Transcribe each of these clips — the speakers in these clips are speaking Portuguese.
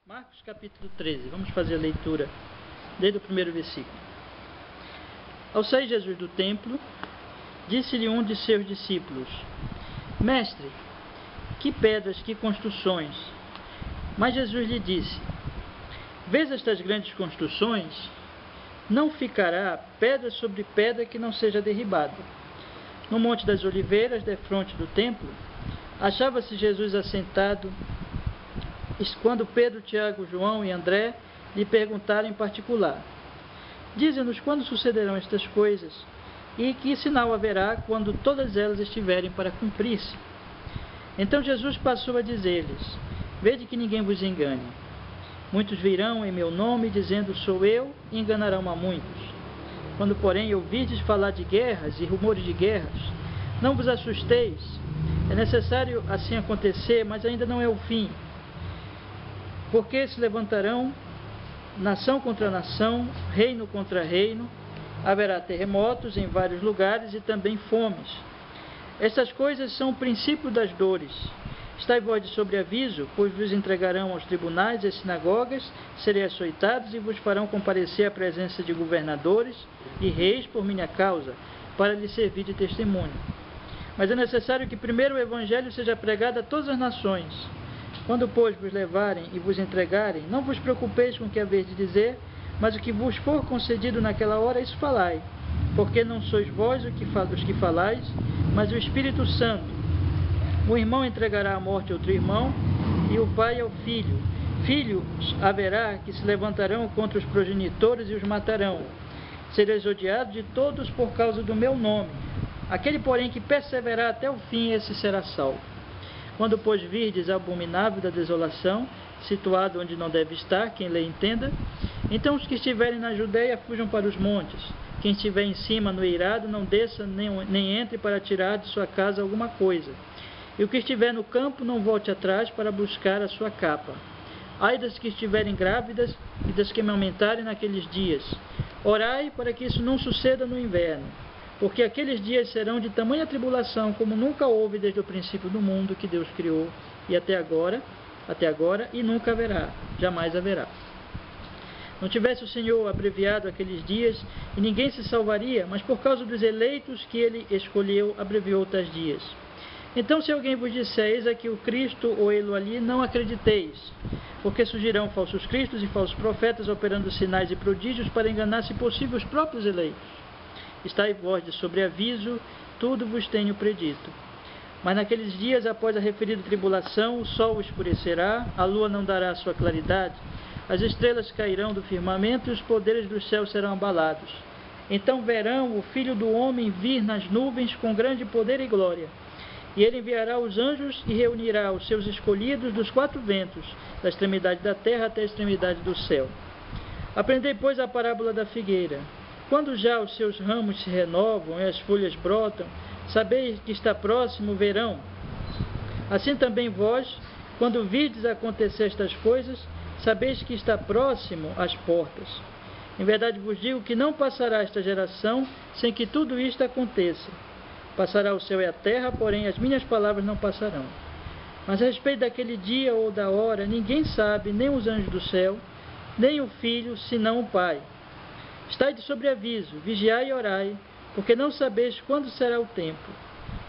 Marcos capítulo 13, vamos fazer a leitura desde o primeiro versículo. Ao sair Jesus do templo, disse-lhe um de seus discípulos: Mestre, que pedras, que construções! Mas Jesus lhe disse: Vês estas grandes construções? Não ficará pedra sobre pedra que não seja derribada. No Monte das Oliveiras, defronte do templo, achava-se Jesus assentado, quando Pedro, Tiago, João e André lhe perguntaram em particular: Dize-nos quando sucederão estas coisas, e que sinal haverá quando todas elas estiverem para cumprir-se? Então Jesus passou a dizer-lhes: Vede que ninguém vos engane. Muitos virão em meu nome, dizendo sou eu, e enganarão a muitos. Quando, porém, ouvirdes falar de guerras e rumores de guerras, não vos assusteis. É necessário assim acontecer, mas ainda não é o fim. Porque se levantarão nação contra nação, reino contra reino, haverá terremotos em vários lugares e também fomes. Estas coisas são o princípio das dores. Estai vós de sobreaviso, pois vos entregarão aos tribunais e às sinagogas, sereis açoitados e vos farão comparecer à presença de governadores e reis por minha causa, para lhes servir de testemunho. Mas é necessário que primeiro o evangelho seja pregado a todas as nações. Quando, pois, vos levarem e vos entregarem, não vos preocupeis com o que haver de dizer, mas o que vos for concedido naquela hora, isso falai, porque não sois vós os que falais, mas o Espírito Santo. O irmão entregará à morte outro irmão, e o pai ao filho. Filhos haverá que se levantarão contra os progenitores e os matarão. Sereis odiados de todos por causa do meu nome. Aquele, porém, que perseverar até o fim, esse será salvo. Quando, pois, virdes a abominável da desolação, situado onde não deve estar, quem lê entenda, então os que estiverem na Judeia fujam para os montes. Quem estiver em cima no eirado, não desça nem entre para tirar de sua casa alguma coisa. E o que estiver no campo, não volte atrás para buscar a sua capa. Ai das que estiverem grávidas e das que amamentarem naqueles dias. Orai para que isso não suceda no inverno. Porque aqueles dias serão de tamanha tribulação como nunca houve desde o princípio do mundo que Deus criou, e até agora, e nunca haverá, jamais haverá. Não tivesse o Senhor abreviado aqueles dias, e ninguém se salvaria, mas por causa dos eleitos que ele escolheu, abreviou tais dias. Então, se alguém vos disser, eis aqui o Cristo ou ele ali, não acrediteis, porque surgirão falsos cristos e falsos profetas, operando sinais e prodígios para enganar, se possível, os próprios eleitos. Estai vós de sobreaviso, tudo vos tenho predito. Mas naqueles dias, após a referida tribulação, o sol escurecerá, a lua não dará a sua claridade, as estrelas cairão do firmamento e os poderes dos céus serão abalados. Então verão o Filho do Homem vir nas nuvens com grande poder e glória. E ele enviará os anjos e reunirá os seus escolhidos dos quatro ventos, da extremidade da terra até a extremidade do céu. Aprendei, pois, a parábola da figueira. Quando já os seus ramos se renovam e as folhas brotam, sabeis que está próximo o verão. Assim também vós, quando virdes acontecer estas coisas, sabeis que está próximo às portas. Em verdade vos digo que não passará esta geração sem que tudo isto aconteça. Passará o céu e a terra, porém as minhas palavras não passarão. Mas a respeito daquele dia ou da hora, ninguém sabe, nem os anjos do céu, nem o Filho, senão o Pai. Estai de sobreaviso, vigiai e orai, porque não sabeis quando será o tempo.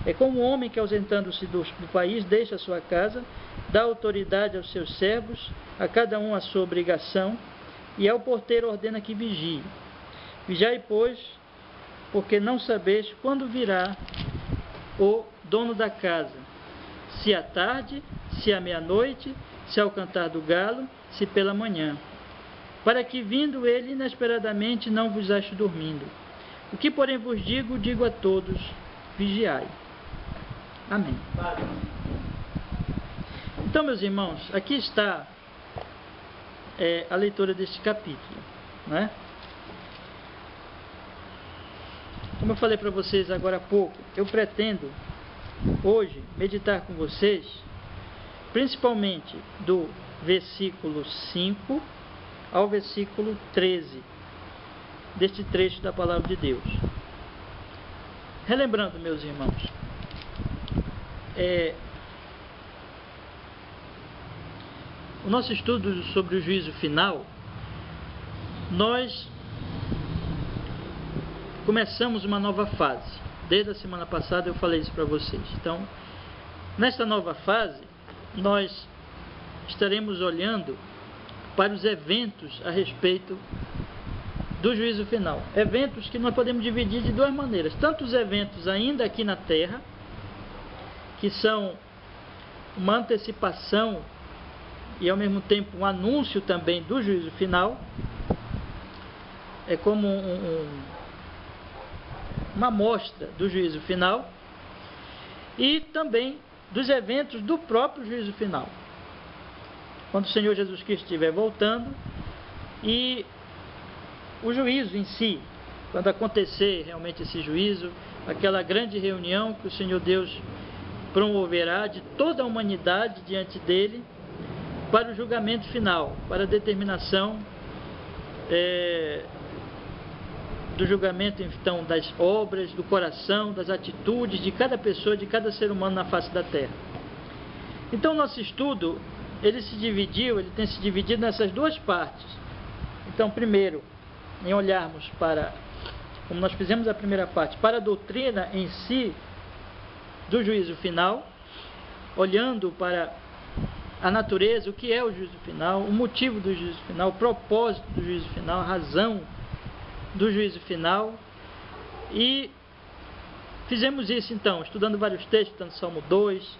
É como um homem que, ausentando-se do país, deixa a sua casa, dá autoridade aos seus servos, a cada um a sua obrigação, e ao porteiro ordena que vigie. Vigiai, pois, porque não sabeis quando virá o dono da casa, se à tarde, se à meia-noite, se ao cantar do galo, se pela manhã, para que, vindo ele inesperadamente, não vos ache dormindo. O que, porém, vos digo, digo a todos: vigiai. Amém. Então, meus irmãos, aqui está a leitura deste capítulo, né? Como eu falei para vocês agora há pouco, eu pretendo hoje meditar com vocês, principalmente do versículo 5 ao versículo 13, deste trecho da Palavra de Deus. Relembrando, meus irmãos, o nosso estudo sobre o juízo final, nós começamos uma nova fase. Desde a semana passada eu falei isso para vocês. Então, nesta nova fase, nós estaremos olhando para os eventos a respeito do juízo final. Eventos que nós podemos dividir de duas maneiras. Tanto os eventos ainda aqui na Terra, que são uma antecipação e ao mesmo tempo um anúncio também do juízo final, é como uma amostra do juízo final, e também dos eventos do próprio juízo final, quando o Senhor Jesus Cristo estiver voltando e o juízo em si, quando acontecer realmente esse juízo, aquela grande reunião que o Senhor Deus promoverá de toda a humanidade diante dele para o julgamento final, para a determinação do julgamento então das obras, do coração, das atitudes de cada pessoa, de cada ser humano na face da terra. Então nosso estudo, ele tem se dividido nessas duas partes. Então, primeiro, em olharmos para, como nós fizemos a primeira parte, para a doutrina em si do juízo final, olhando para a natureza, o que é o juízo final, o motivo do juízo final, o propósito do juízo final, a razão do juízo final, e fizemos isso então, estudando vários textos, tanto Salmo 2,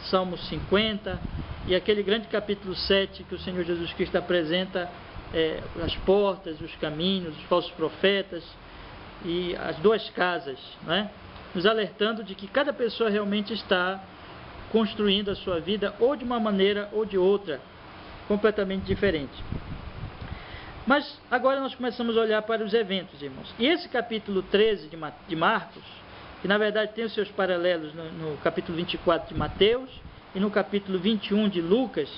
Salmo 50, e aquele grande capítulo 7 que o Senhor Jesus Cristo apresenta as portas, os caminhos, os falsos profetas e as duas casas, né? Nos alertando de que cada pessoa realmente está construindo a sua vida ou de uma maneira ou de outra, completamente diferente. Mas agora nós começamos a olhar para os eventos, irmãos. E esse capítulo 13 de Marcos, que na verdade tem os seus paralelos no capítulo 24 de Mateus e no capítulo 21 de Lucas,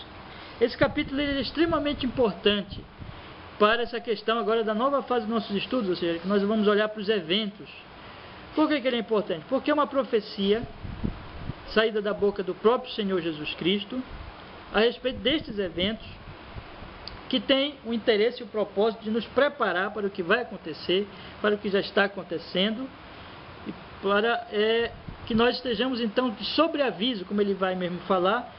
esse capítulo é extremamente importante para essa questão agora da nova fase dos nossos estudos, ou seja, que nós vamos olhar para os eventos. Por que ele é importante? Porque é uma profecia saída da boca do próprio Senhor Jesus Cristo a respeito destes eventos, que tem o interesse e o propósito de nos preparar para o que vai acontecer, para o que já está acontecendo, e para que nós estejamos então de sobreaviso, como ele vai mesmo falar,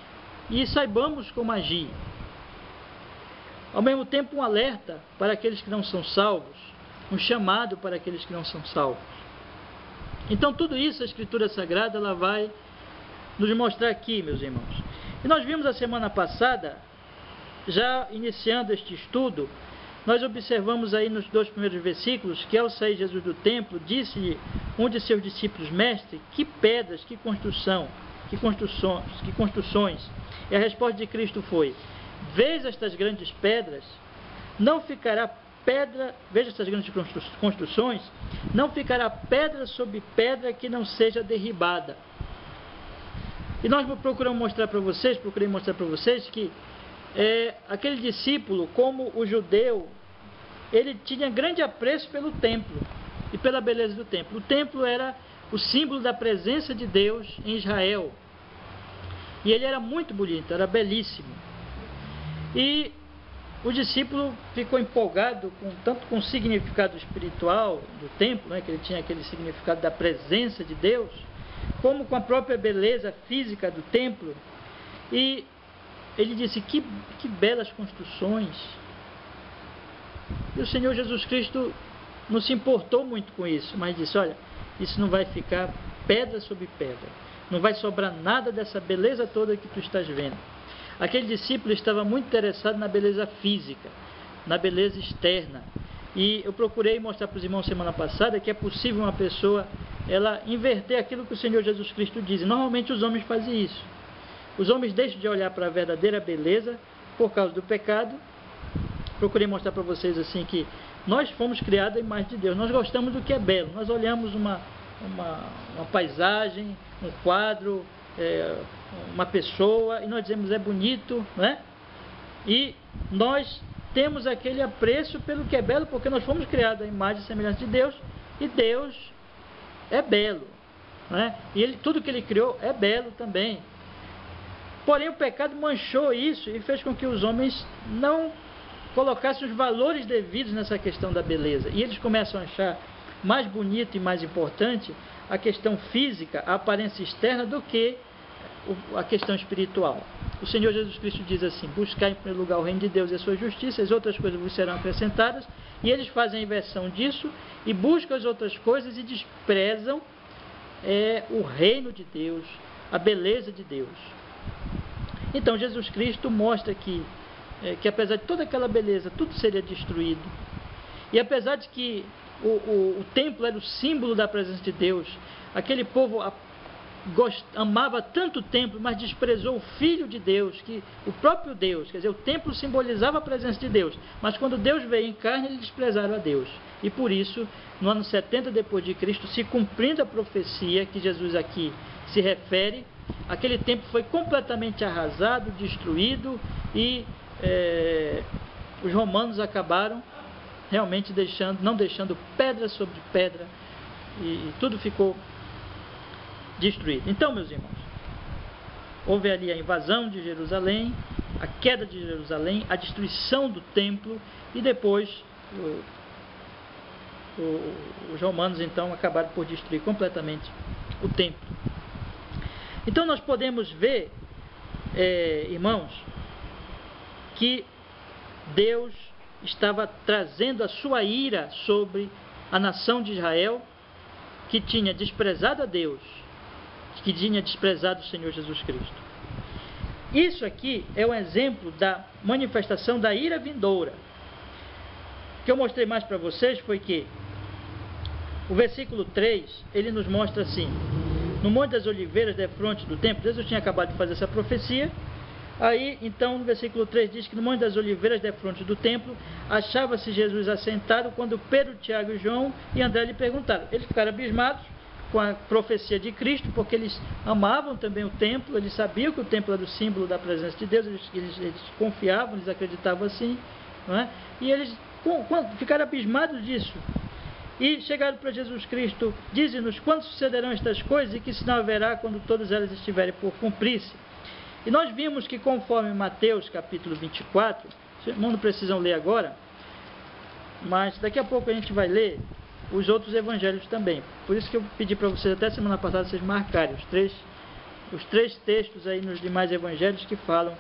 e saibamos como agir. Ao mesmo tempo, um alerta para aqueles que não são salvos, um chamado para aqueles que não são salvos. Então, tudo isso, a Escritura Sagrada, ela vai nos mostrar aqui, meus irmãos. E nós vimos a semana passada, já iniciando este estudo, nós observamos aí nos dois primeiros versículos que ao sair Jesus do templo, disse-lhe um de seus discípulos: Mestre, que pedras, que construções. E a resposta de Cristo foi: Vês estas grandes pedras, não ficará pedra, veja estas grandes construções, não ficará pedra sobre pedra que não seja derribada. E nós procurei mostrar para vocês que aquele discípulo, como o judeu, ele tinha grande apreço pelo templo e pela beleza do templo. O templo era o símbolo da presença de Deus em Israel. E ele era muito bonito, era belíssimo. E o discípulo ficou empolgado tanto com o significado espiritual do templo, né, que ele tinha aquele significado da presença de Deus, como com a própria beleza física do templo. E ele disse: que belas construções. E o Senhor Jesus Cristo não se importou muito com isso, mas disse: olha, isso não vai ficar pedra sobre pedra, não vai sobrar nada dessa beleza toda que tu estás vendo. Aquele discípulo estava muito interessado na beleza física, na beleza externa. E eu procurei mostrar para os irmãos semana passada que é possível uma pessoa ela inverter aquilo que o Senhor Jesus Cristo diz. Normalmente os homens fazem isso. Os homens deixam de olhar para a verdadeira beleza por causa do pecado. Procurei mostrar para vocês assim que nós fomos criados à imagem de Deus. Nós gostamos do que é belo. Nós olhamos uma paisagem, um quadro, uma pessoa, e nós dizemos: é bonito, né? E nós temos aquele apreço pelo que é belo, porque nós fomos criados à imagem e semelhança de Deus, e Deus é belo, né? E tudo que Ele criou é belo também. Porém, o pecado manchou isso e fez com que os homens não colocassem os valores devidos nessa questão da beleza. E eles começam a achar mais bonito e mais importante a questão física, a aparência externa, do que a questão espiritual. O Senhor Jesus Cristo diz assim: buscar em primeiro lugar o reino de Deus e a sua justiça, as outras coisas vos serão acrescentadas. E eles fazem a inversão disso e buscam as outras coisas e desprezam o reino de Deus, a beleza de Deus. Então Jesus Cristo mostra que apesar de toda aquela beleza, tudo seria destruído. E apesar de que o templo era o símbolo da presença de Deus, aquele povo amava tanto o templo, mas desprezou o Filho de Deus, que o próprio Deus, quer dizer, o templo simbolizava a presença de Deus, mas quando Deus veio em carne, eles desprezaram a Deus. E por isso, no ano 70 depois de Cristo, se cumprindo a profecia que Jesus aqui se refere, aquele templo foi completamente arrasado, destruído, e os romanos acabaram realmente não deixando pedra sobre pedra, e tudo ficou destruído. Então, meus irmãos, houve ali a invasão de Jerusalém, a queda de Jerusalém, a destruição do templo, e depois os romanos então acabaram por destruir completamente o templo. Então nós podemos ver, irmãos, que Deus estava trazendo a sua ira sobre a nação de Israel, que tinha desprezado a Deus, que tinha desprezado o Senhor Jesus Cristo. Isso aqui é um exemplo da manifestação da ira vindoura. O que eu mostrei mais para vocês foi que o versículo 3, ele nos mostra assim: no Monte das Oliveiras, defronte do templo. Jesus tinha acabado de fazer essa profecia. Aí, então, no versículo 3 diz que no Monte das Oliveiras, defronte do templo, achava-se Jesus assentado, quando Pedro, Tiago, João e André lhe perguntaram. Eles ficaram abismados com a profecia de Cristo, porque eles amavam também o templo, eles sabiam que o templo era o símbolo da presença de Deus, eles confiavam, eles acreditavam assim, não é? E eles ficaram abismados disso. E chegaram para Jesus Cristo: dize-nos quando sucederão estas coisas e que sinal haverá quando todas elas estiverem por cumprir-se. E nós vimos que, conforme Mateus capítulo 24, não precisam ler agora, mas daqui a pouco a gente vai ler os outros evangelhos também. Por isso que eu pedi para vocês, até semana passada, vocês marcarem os três textos aí nos demais evangelhos que falam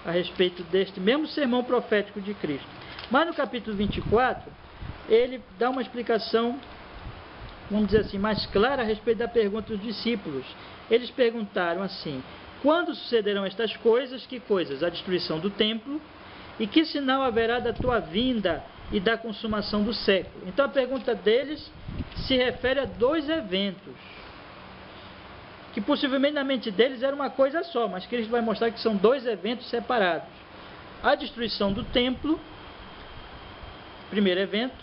a respeito deste mesmo sermão profético de Cristo. Mas no capítulo 24, ele dá uma explicação, vamos dizer assim, mais clara a respeito da pergunta dos discípulos. Eles perguntaram assim: quando sucederão estas coisas? Que coisas? A destruição do templo. E que sinal haverá da tua vinda e da consumação do século? Então a pergunta deles se refere a dois eventos, que possivelmente na mente deles era uma coisa só, mas Cristo vai mostrar que são dois eventos separados. A destruição do templo, primeiro evento,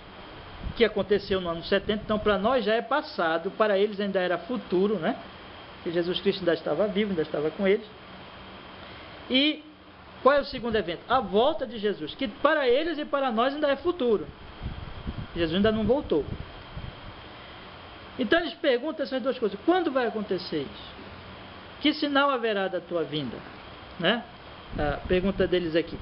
que aconteceu no ano 70, então para nós já é passado, para eles ainda era futuro, né? Que Jesus Cristo ainda estava vivo, ainda estava com eles. E qual é o segundo evento? A volta de Jesus, que para eles e para nós ainda é futuro. Jesus ainda não voltou. Então eles perguntam essas duas coisas: quando vai acontecer isso? Que sinal haverá da tua vinda? Né? A pergunta deles aqui: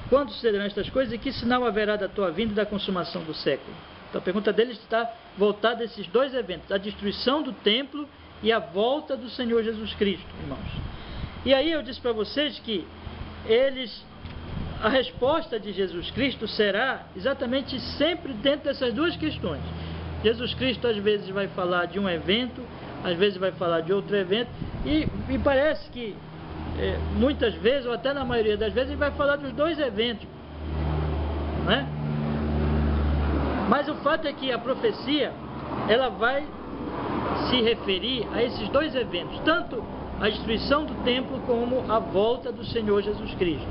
quando sucederão estas coisas e que sinal haverá da tua vinda e da consumação do século? Então a pergunta deles está voltada a esses dois eventos: a destruição do templo e a volta do Senhor Jesus Cristo, irmãos. E aí eu disse para vocês que a resposta de Jesus Cristo será exatamente sempre dentro dessas duas questões. Jesus Cristo às vezes vai falar de um evento, às vezes vai falar de outro evento, e me parece que muitas vezes, ou até na maioria das vezes, ele vai falar dos dois eventos, não é? Mas o fato é que a profecia, ela vai se referir a esses dois eventos, tanto a destruição do templo como a volta do Senhor Jesus Cristo.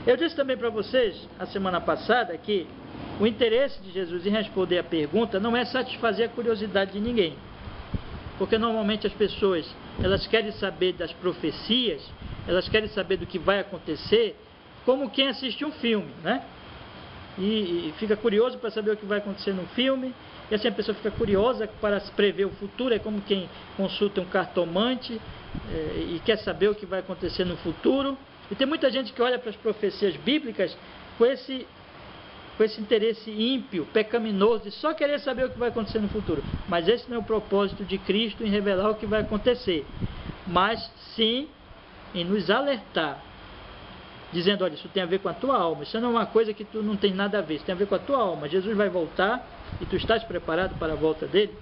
Eu disse também para vocês, a semana passada, que o interesse de Jesus em responder a pergunta não é satisfazer a curiosidade de ninguém. Porque normalmente as pessoas, elas querem saber das profecias, elas querem saber do que vai acontecer, como quem assiste um filme, né? E fica curioso para saber o que vai acontecer no filme, e assim a pessoa fica curiosa para prever o futuro. É como quem consulta um cartomante e quer saber o que vai acontecer no futuro. E tem muita gente que olha para as profecias bíblicas com esse interesse ímpio, pecaminoso, de só querer saber o que vai acontecer no futuro. Mas esse não é o propósito de Cristo em revelar o que vai acontecer, mas sim em nos alertar, dizendo: olha, isso tem a ver com a tua alma, isso não é uma coisa que tu não tem nada a ver, isso tem a ver com a tua alma. Jesus vai voltar e tu estás preparado para a volta dele?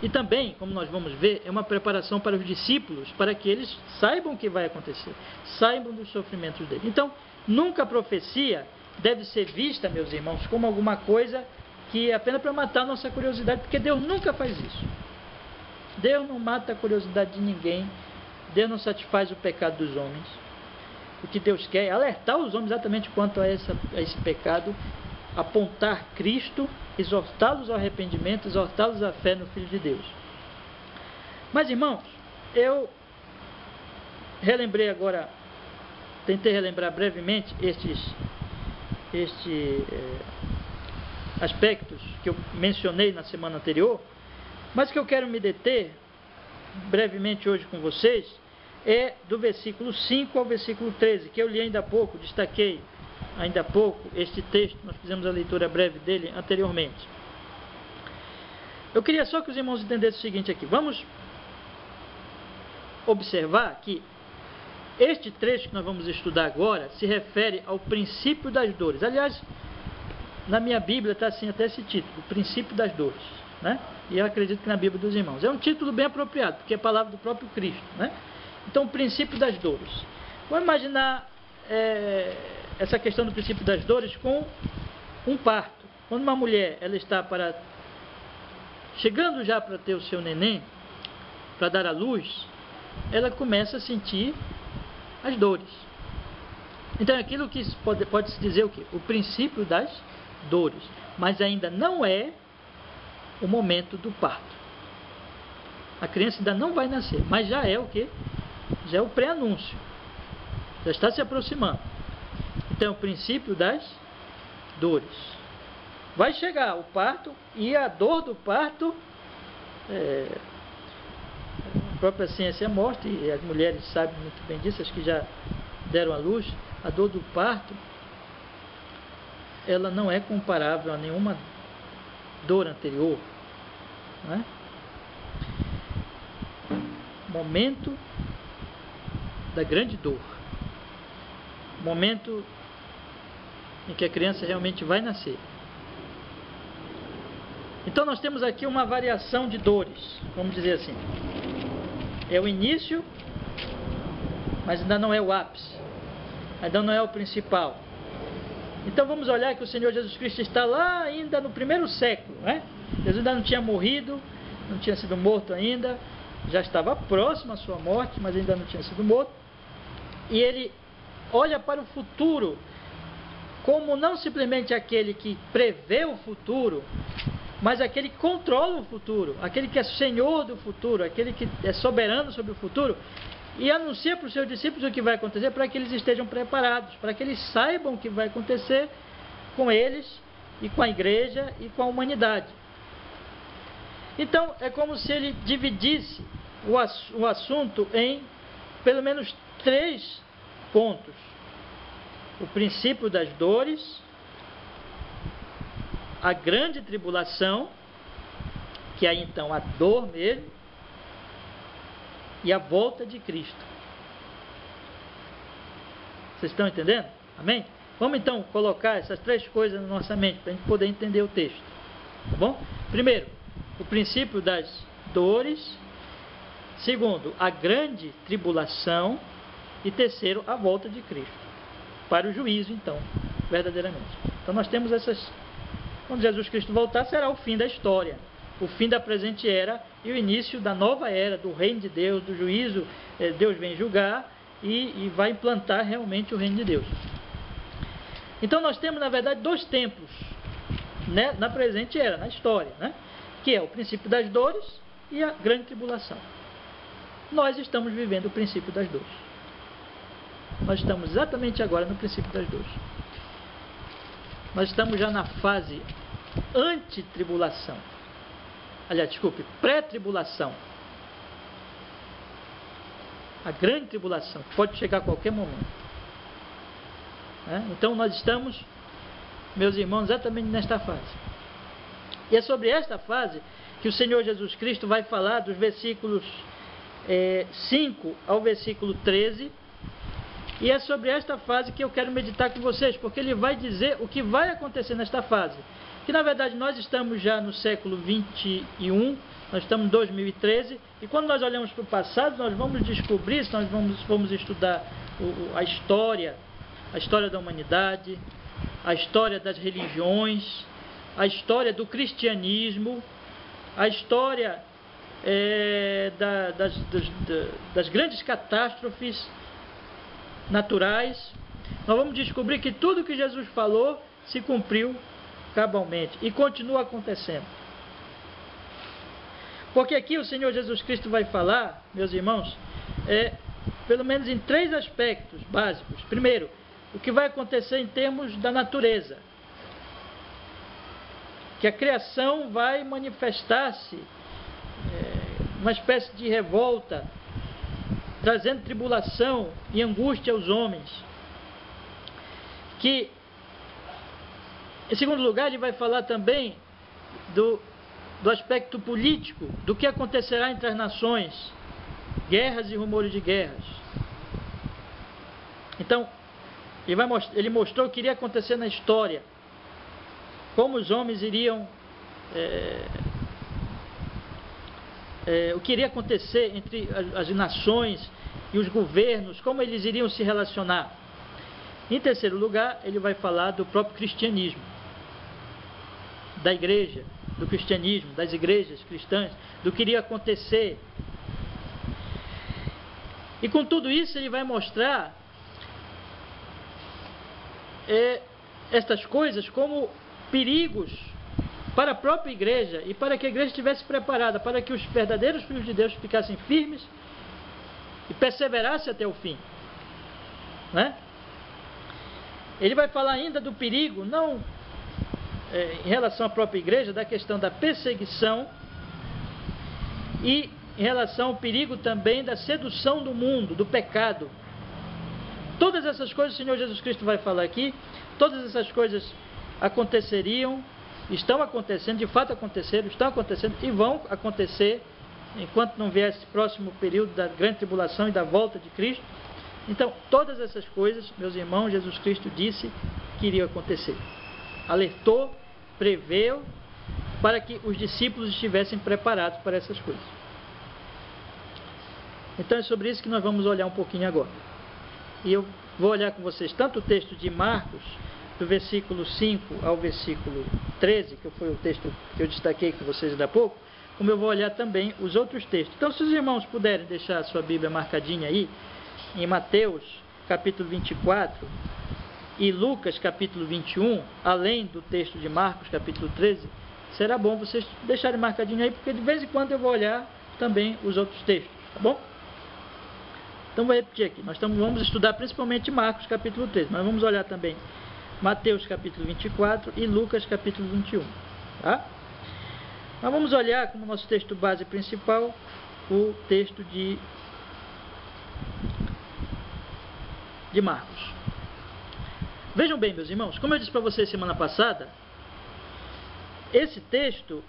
E também, como nós vamos ver, é uma preparação para os discípulos, para que eles saibam o que vai acontecer, saibam dos sofrimentos dele. Então, nunca a profecia deve ser vista, meus irmãos, como alguma coisa que é apenas para matar a nossa curiosidade, porque Deus nunca faz isso. Deus não mata a curiosidade de ninguém, Deus não satisfaz o pecado dos homens. O que Deus quer é alertar os homens exatamente quanto a esse pecado, apontar Cristo, exortá-los ao arrependimento, exortá-los à fé no Filho de Deus. Mas, irmãos, eu relembrei agora, tentei relembrar brevemente estes aspectos que eu mencionei na semana anterior, mas o que eu quero me deter brevemente hoje com vocês é do versículo 5 ao versículo 13, que eu li ainda há pouco, destaquei ainda há pouco este texto, nós fizemos a leitura breve dele anteriormente. Eu queria só que os irmãos entendessem o seguinte aqui. Vamos observar que este trecho que nós vamos estudar agora se refere ao princípio das dores. Aliás, na minha Bíblia está assim até esse título, o princípio das dores, né? E eu acredito que na Bíblia dos irmãos. É um título bem apropriado, porque é a palavra do próprio Cristo, né? Então, o princípio das dores. Vamos imaginar essa questão do princípio das dores com um parto. Quando uma mulher ela está chegando já para ter o seu neném, para dar à luz, ela começa a sentir as dores. Então, aquilo que pode-se dizer o quê? O princípio das dores. Mas ainda não é o momento do parto. A criança ainda não vai nascer, mas já é o quê? Já é o pré-anúncio. Já está se aproximando. Então, é o princípio das dores. Vai chegar o parto, e a dor do parto, a própria ciência mostra, e as mulheres sabem muito bem disso, as que já deram à luz, a dor do parto, ela não é comparável a nenhuma dor anterior, né? Momento da grande dor, momento em que a criança realmente vai nascer. Então nós temos aqui uma variação de dores, vamos dizer assim. É o início, mas ainda não é o ápice, ainda não é o principal. Então vamos olhar que o Senhor Jesus Cristo está lá ainda no primeiro século, né? Jesus ainda não tinha morrido, não tinha sido morto ainda, já estava próximo à sua morte, mas ainda não tinha sido morto. E ele olha para o futuro como não simplesmente aquele que prevê o futuro, mas aquele que controla o futuro, aquele que é senhor do futuro, aquele que é soberano sobre o futuro, e anuncia para os seus discípulos o que vai acontecer, para que eles estejam preparados, para que eles saibam o que vai acontecer com eles e com a igreja e com a humanidade. Então, é como se ele dividisse o assunto em pelo menos 3 pontos: o princípio das dores, a grande tribulação, que é então a dor mesmo, e a volta de Cristo. Vocês estão entendendo? Amém? Vamos então colocar essas 3 coisas na nossa mente, para a gente poder entender o texto. Tá bom? Primeiro, o princípio das dores. Segundo, a grande tribulação. E terceiro, a volta de Cristo, para o juízo, então, verdadeiramente. Então nós temos essas... Quando Jesus Cristo voltar, será o fim da história, o fim da presente era e o início da nova era, do reino de Deus, do juízo. Deus vem julgar e vai implantar realmente o reino de Deus. Então nós temos, na verdade, 2 tempos, né, na presente era, na história, né, que é o princípio das dores e a grande tribulação. Nós estamos vivendo o princípio das dores. Nós estamos exatamente agora no princípio das dores. Nós estamos já na fase antitribulação. Aliás, desculpe, pré-tribulação. A grande tribulação, que pode chegar a qualquer momento. Então nós estamos, meus irmãos, exatamente nesta fase. E é sobre esta fase que o Senhor Jesus Cristo vai falar dos versículos 5 ao versículo 13. E é sobre esta fase que eu quero meditar com vocês, porque ele vai dizer o que vai acontecer nesta fase. Que na verdade nós estamos já no século 21, nós estamos em 2013, e quando nós olhamos para o passado, nós vamos descobrir, nós vamos estudar a história da humanidade, a história das religiões, a história do cristianismo, a história das grandes catástrofes naturais. Nós vamos descobrir que tudo que Jesus falou se cumpriu cabalmente e continua acontecendo. Porque aqui o Senhor Jesus Cristo vai falar, meus irmãos, pelo menos em 3 aspectos básicos. Primeiro, o que vai acontecer em termos da natureza. Que a criação vai manifestar-se uma espécie de revolta, trazendo tribulação e angústia aos homens. Que, em segundo lugar, ele vai falar também do aspecto político, do que acontecerá entre as nações, guerras e rumores de guerras. Então, ele mostrou o que iria acontecer na história, como os homens iriam, o que iria acontecer entre as nações e os governos, como eles iriam se relacionar. Em terceiro lugar, ele vai falar do próprio cristianismo, da igreja, do cristianismo, das igrejas cristãs, do que iria acontecer. E com tudo isso ele vai mostrar estas coisas como perigos para a própria igreja e para que a igreja estivesse preparada, para que os verdadeiros filhos de Deus ficassem firmes e perseverassem até o fim, né? Ele vai falar ainda do perigo, não em relação à própria igreja, da questão da perseguição e em relação ao perigo também da sedução do mundo, do pecado. Todas essas coisas o Senhor Jesus Cristo vai falar aqui, todas essas coisas aconteceriam, estão acontecendo, de fato aconteceram, estão acontecendo e vão acontecer enquanto não vier esse próximo período da grande tribulação e da volta de Cristo. Então, todas essas coisas, meus irmãos, Jesus Cristo disse que iriam acontecer. Alertou, preveu, para que os discípulos estivessem preparados para essas coisas. Então é sobre isso que nós vamos olhar um pouquinho agora. E eu vou olhar com vocês tanto o texto de Marcos, do versículo 5 ao versículo 13, que foi o texto que eu destaquei com vocês ainda há pouco, como eu vou olhar também os outros textos. Então, se os irmãos puderem deixar a sua Bíblia marcadinha aí, em Mateus, capítulo 24, e Lucas, capítulo 21, além do texto de Marcos, capítulo 13, será bom vocês deixarem marcadinho aí, porque de vez em quando eu vou olhar também os outros textos, tá bom? Então, vou repetir aqui. Nós vamos estudar principalmente Marcos, capítulo 13, mas vamos olhar também Mateus, capítulo 24 e Lucas, capítulo 21, tá? Mas vamos olhar como nosso texto base principal o texto de Marcos. Vejam bem, meus irmãos, como eu disse para vocês semana passada, esse texto,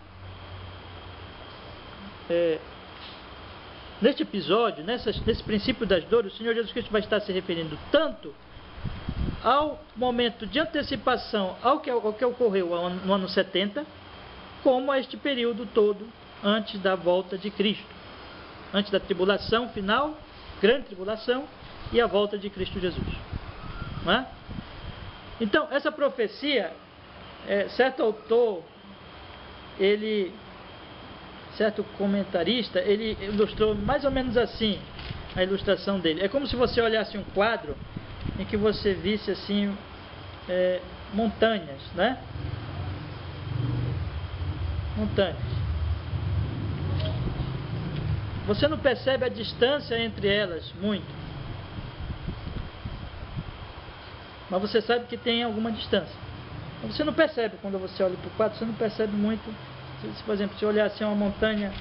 neste episódio, nesse princípio das dores, o Senhor Jesus Cristo vai estar se referindo tanto ao momento de antecipação ao que ocorreu no ano 70, como a este período todo antes da volta de Cristo, antes da tribulação final, grande tribulação, e a volta de Cristo Jesus, não é? Então, essa profecia, certo autor, certo comentarista, ele ilustrou mais ou menos assim a ilustração dele. É como se você olhasse um quadro em que você visse assim montanhas, né? Montanhas. Você não percebe a distância entre elas muito, mas você sabe que tem alguma distância. Você não percebe, quando você olha para o quadro, você não percebe muito. Se, por exemplo, se olhar assim uma montanha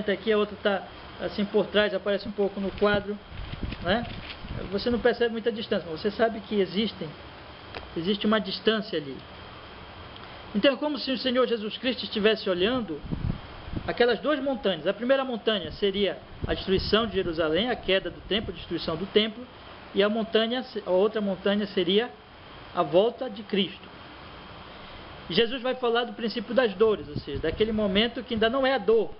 está aqui, a outra está assim por trás, aparece um pouco no quadro, né? Você não percebe muita distância, mas você sabe que existe uma distância ali. Então é como se o Senhor Jesus Cristo estivesse olhando aquelas duas montanhas. A primeira montanha seria a destruição de Jerusalém, a queda do templo, a destruição do templo, e a outra montanha seria a volta de Cristo. E Jesus vai falar do princípio das dores, ou seja, daquele momento que ainda não é a dor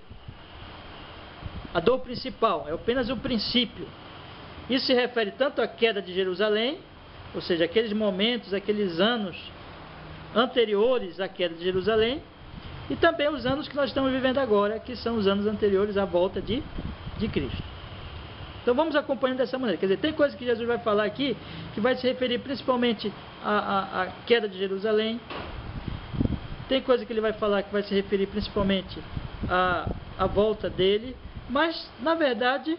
principal, é apenas o princípio. Isso se refere tanto à queda de Jerusalém, ou seja, aqueles momentos, aqueles anos anteriores à queda de Jerusalém, e também os anos que nós estamos vivendo agora, que são os anos anteriores à volta de Cristo. Então vamos acompanhando dessa maneira. Quer dizer, tem coisa que Jesus vai falar aqui que vai se referir principalmente à queda de Jerusalém. Tem coisa que ele vai falar que vai se referir principalmente à volta dele. Mas, na verdade,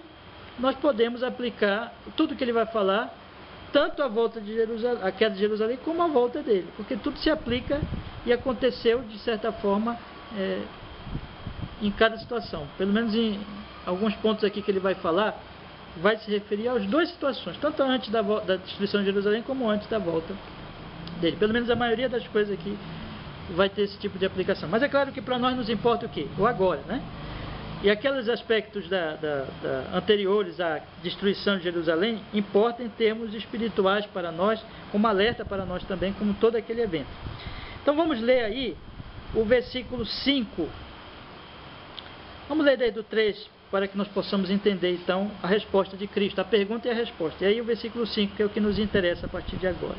nós podemos aplicar tudo que ele vai falar, tanto a queda de Jerusalém, como a volta dele. Porque tudo se aplica e aconteceu, de certa forma, em cada situação. Pelo menos em alguns pontos aqui que ele vai falar, vai se referir às duas situações, tanto antes da destruição de Jerusalém, como antes da volta dele. Pelo menos a maioria das coisas aqui vai ter esse tipo de aplicação. Mas é claro que para nós nos importa o quê? O agora, né? E aqueles aspectos anteriores à destruição de Jerusalém importam em termos espirituais para nós, como alerta para nós também, como todo aquele evento. Então vamos ler aí o versículo 5. Vamos ler daí do 3, para que nós possamos entender então a resposta de Cristo, a pergunta e a resposta. E aí o versículo 5, que é o que nos interessa a partir de agora.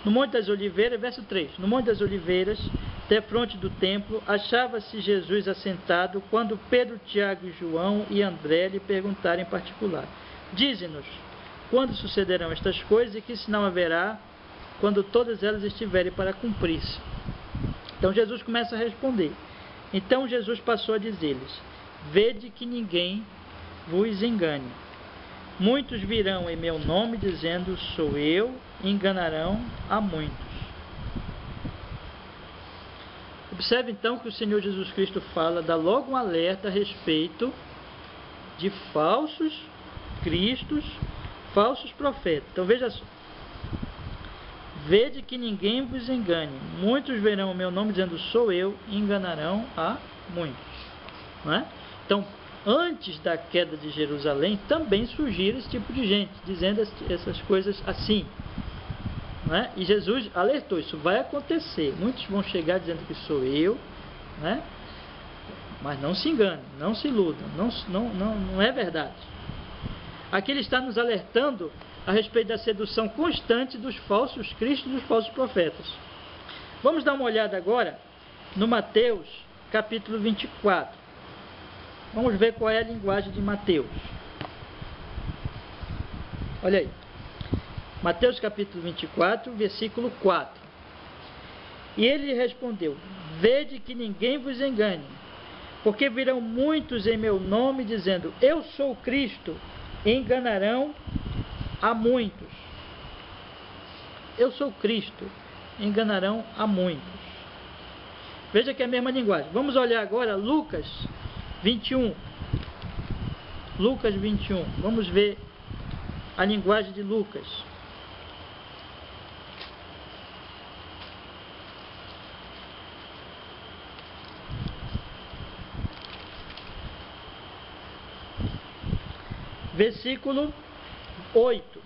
No Monte das Oliveiras, verso 3, no Monte das Oliveiras, defronte do templo, achava-se Jesus assentado, quando Pedro, Tiago, João e André lhe perguntaram em particular: dize-nos, quando sucederão estas coisas e que sinal haverá quando todas elas estiverem para cumprir-se? Então Jesus começa a responder. Então Jesus passou a dizer-lhes: vede que ninguém vos engane. Muitos virão em meu nome dizendo, sou eu, e enganarão a muitos. Observe então que o Senhor Jesus Cristo dá logo um alerta a respeito de falsos cristos, falsos profetas. Então veja só. Vede que ninguém vos engane. Muitos verão o meu nome dizendo, sou eu, e enganarão a muitos. Não é? Então, antes da queda de Jerusalém, também surgiram esse tipo de gente, dizendo essas coisas assim. Não é? E Jesus alertou, isso vai acontecer. Muitos vão chegar dizendo que sou eu, né? Mas não se engane, não se iludam, não é verdade. Aqui ele está nos alertando a respeito da sedução constante dos falsos cristos e dos falsos profetas. Vamos dar uma olhada agora no Mateus, capítulo 24. Vamos ver qual é a linguagem de Mateus. Olha aí. Mateus capítulo 24, versículo 4. E ele respondeu, vede que ninguém vos engane, porque virão muitos em meu nome dizendo, eu sou Cristo, e enganarão a muitos. Eu sou Cristo, e enganarão a muitos. Veja que é a mesma linguagem. Vamos olhar agora Lucas 21. Lucas 21. Vamos ver a linguagem de Lucas. Versículo 8.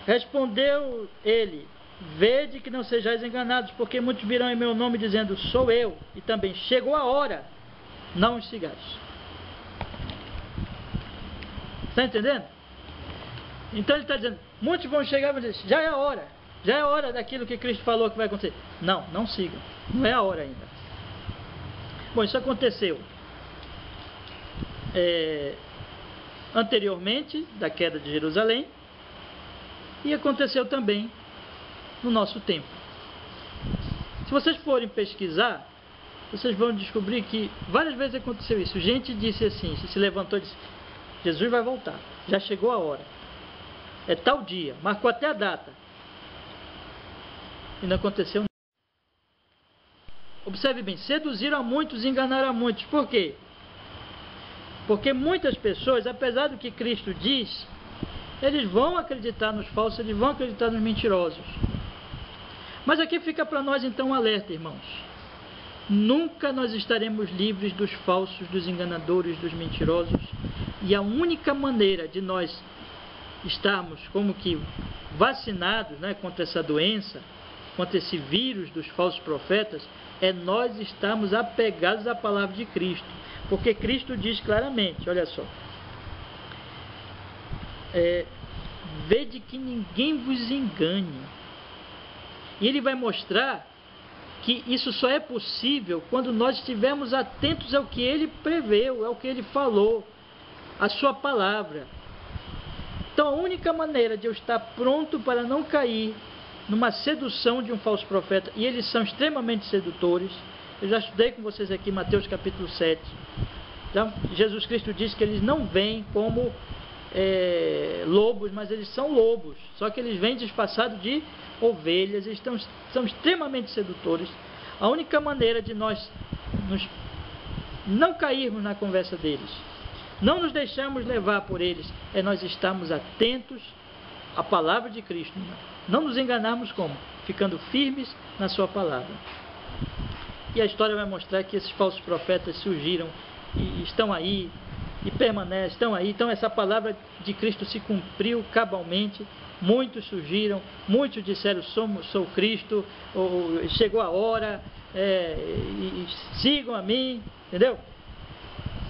Respondeu ele, vede que não sejais enganados, porque muitos virão em meu nome dizendo, sou eu, e também chegou a hora, não os sigais. Está entendendo? Então ele está dizendo, muitos vão chegar e vão dizer, já é a hora daquilo que Cristo falou que vai acontecer. Não sigam, não é a hora ainda. Bom, isso aconteceu anteriormente da queda de Jerusalém e aconteceu também no nosso tempo. Se vocês forem pesquisar, vocês vão descobrir que várias vezes aconteceu isso. Gente disse assim, se levantou e disse, Jesus vai voltar, já chegou a hora, é tal dia, marcou até a data. e não aconteceu nada. Observe bem, seduziram a muitos e enganaram a muitos. Por quê? Porque muitas pessoas, apesar do que Cristo diz, eles vão acreditar nos falsos, eles vão acreditar nos mentirosos. Mas aqui fica para nós então um alerta, irmãos. Nunca nós estaremos livres dos falsos, dos enganadores, dos mentirosos. E a única maneira de nós estarmos como que vacinados, né, contra essa doença, contra esse vírus dos falsos profetas, é nós estarmos apegados à palavra de Cristo. Porque Cristo diz claramente, olha só, vede que ninguém vos engane. E ele vai mostrar que isso só é possível quando nós estivermos atentos ao que ele preveu, ao que ele falou, a sua palavra. Então a única maneira de eu estar pronto para não cair numa sedução de um falso profeta, e eles são extremamente sedutores. Eu já estudei com vocês aqui Mateus capítulo 7. Então, Jesus Cristo diz que eles não vêm como lobos, mas eles são lobos, só que eles vêm disfarçados de ovelhas. Eles são extremamente sedutores. A única maneira de nós não cairmos na conversa deles, não nos deixarmos levar por eles, é nós estarmos atentos à palavra de Cristo. Não nos enganarmos como? Ficando firmes na sua palavra. E a história vai mostrar que esses falsos profetas surgiram e estão aí, e permanecem, estão aí. Então essa palavra de Cristo se cumpriu cabalmente. Muitos surgiram, muitos disseram, sou Cristo, ou chegou a hora, e sigam a mim, entendeu?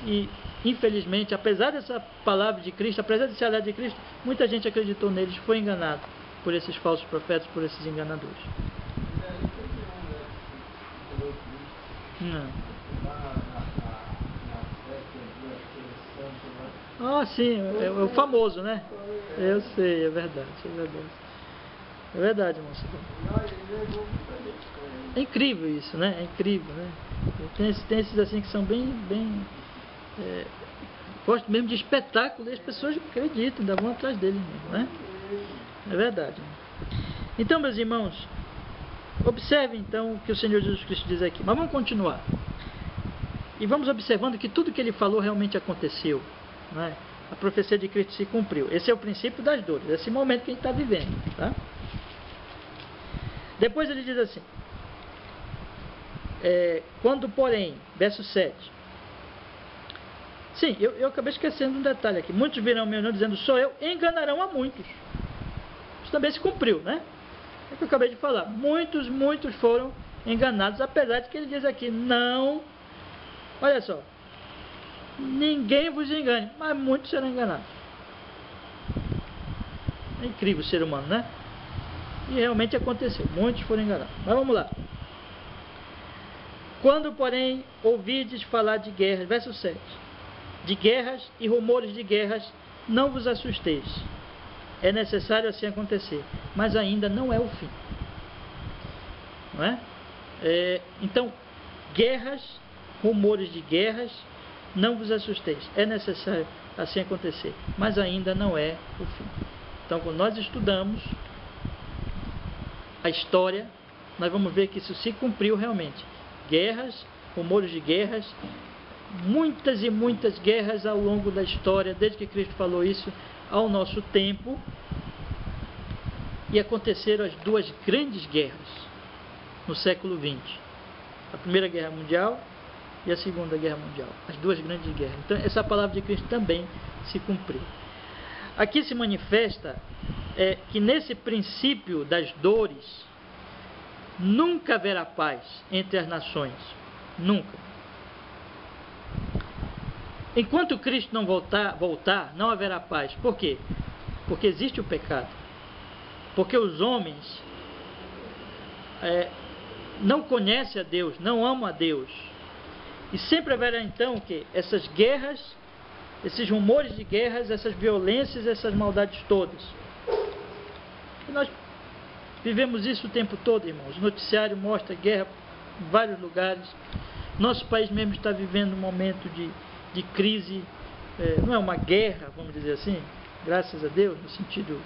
E infelizmente, apesar dessa palavra de Cristo, apesar desse alerta de Cristo, muita gente acreditou neles, foi enganado por esses falsos profetas, por esses enganadores. Não. Ah, sim, é o famoso, né? Eu sei, é verdade, é verdade. É verdade, moço. É incrível isso, né? É incrível, né? Tem esses assim que são bem gosto mesmo de espetáculo, e as pessoas acreditam, ainda vão atrás deles mesmo, né? É verdade. Então, meus irmãos, observe então o que o Senhor Jesus Cristo diz aqui. Mas vamos continuar. E vamos observando que tudo que ele falou realmente aconteceu, né? A profecia de Cristo se cumpriu. Esse é o princípio das dores, esse momento que a gente está vivendo, tá? Depois ele diz assim, quando porém, verso 7. Sim, eu acabei esquecendo um detalhe aqui. Muitos virão ao meu nome dizendo, sou eu, e enganarão a muitos. Isso também se cumpriu, né? É o que eu acabei de falar. Muitos foram enganados, apesar de que ele diz aqui, não, olha só, ninguém vos engane, mas muitos serão enganados. É incrível o ser humano, né? E realmente aconteceu, muitos foram enganados. Mas vamos lá. Quando, porém, ouvides falar de guerras, verso 7, de guerras e rumores de guerras, não vos assusteis. É necessário assim acontecer, mas ainda não é o fim. Não é? Então, guerras, rumores de guerras, não vos assusteis. É necessário assim acontecer, mas ainda não é o fim. Então, quando nós estudamos a história, nós vamos ver que isso se cumpriu realmente. Guerras, rumores de guerras, muitas e muitas guerras ao longo da história, desde que Cristo falou isso, ao nosso tempo. E aconteceram as duas grandes guerras no século XX. A Primeira Guerra Mundial e a Segunda Guerra Mundial. As duas grandes guerras. Então, essa palavra de Cristo também se cumpriu. Aqui se manifesta que nesse princípio das dores, nunca haverá paz entre as nações. Nunca. Enquanto Cristo não voltar, não haverá paz. Por quê? Porque existe o pecado. Porque os homens não conhecem a Deus, não amam a Deus. E sempre haverá então que essas guerras, esses rumores de guerras, essas violências, essas maldades todas. E nós vivemos isso o tempo todo, irmãos. O noticiário mostra guerra em vários lugares. Nosso país mesmo está vivendo um momento de crise. Não é uma guerra, vamos dizer assim, graças a Deus, no sentido...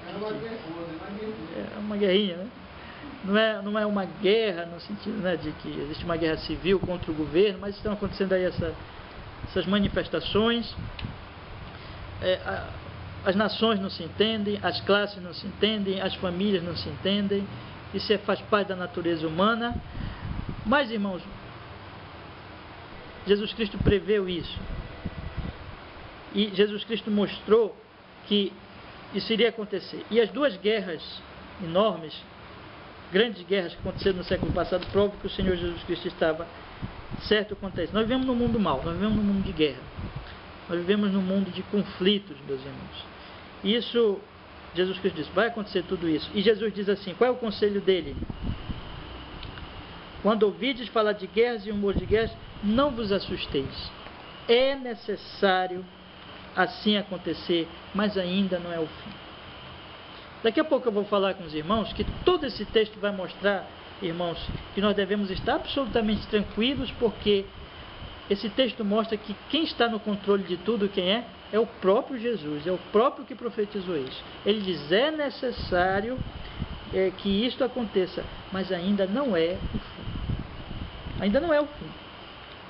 É uma guerrinha, né? não é uma guerra no sentido, né, de que existe uma guerra civil contra o governo, mas estão acontecendo aí essas manifestações. As nações não se entendem, as classes não se entendem, as famílias não se entendem. Isso faz parte da natureza humana. Mas, irmãos, Jesus Cristo preveu isso. E Jesus Cristo mostrou que isso iria acontecer. E as duas guerras enormes, grandes guerras que aconteceram no século passado, provam que o Senhor Jesus Cristo estava certo quanto a isso. Nós vivemos num mundo mau, nós vivemos num mundo de guerra. Nós vivemos num mundo de conflitos, meus irmãos. Isso, Jesus Cristo disse, vai acontecer tudo isso. E Jesus diz assim, qual é o conselho dele? Quando ouvides falar de guerras e rumores de guerras, não vos assusteis. É necessário assim acontecer, mas ainda não é o fim. Daqui a pouco eu vou falar com os irmãos que todo esse texto vai mostrar, irmãos, que nós devemos estar absolutamente tranquilos, porque esse texto mostra que quem está no controle de tudo, quem é? É o próprio Jesus, é o próprio que profetizou isso. Ele diz, é necessário que isto aconteça, mas ainda não é o fim. Ainda não é o fim.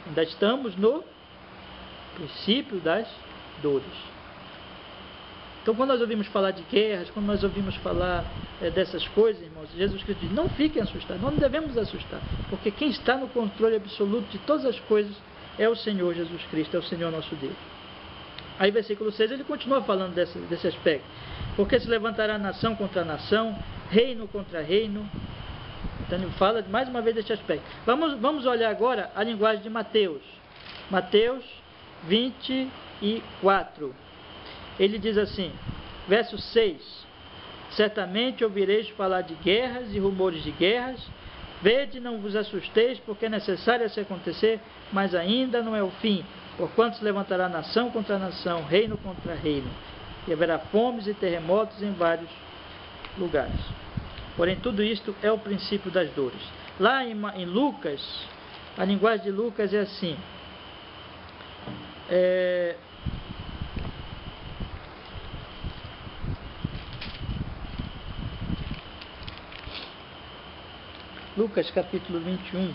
Ainda estamos no princípio das dores. Então, quando nós ouvimos falar de guerras, quando nós ouvimos falar dessas coisas, irmãos, Jesus Cristo diz, não fiquem assustados, nós não devemos assustar, porque quem está no controle absoluto de todas as coisas é o Senhor Jesus Cristo, é o Senhor nosso Deus. Aí, versículo 6, ele continua falando desse aspecto. Porque se levantará nação contra nação, reino contra reino. Então, ele fala mais uma vez deste aspecto. Vamos olhar agora a linguagem de Mateus. Mateus 24. Ele diz assim, verso 6. Certamente ouvireis falar de guerras e rumores de guerras. Vede, não vos assusteis, porque é necessário se acontecer, mas ainda não é o fim. Porquanto se levantará nação contra nação, reino contra reino, e haverá fomes e terremotos em vários lugares. Porém, tudo isto é o princípio das dores. Lá em Lucas, a linguagem de Lucas é assim. Lucas capítulo 21,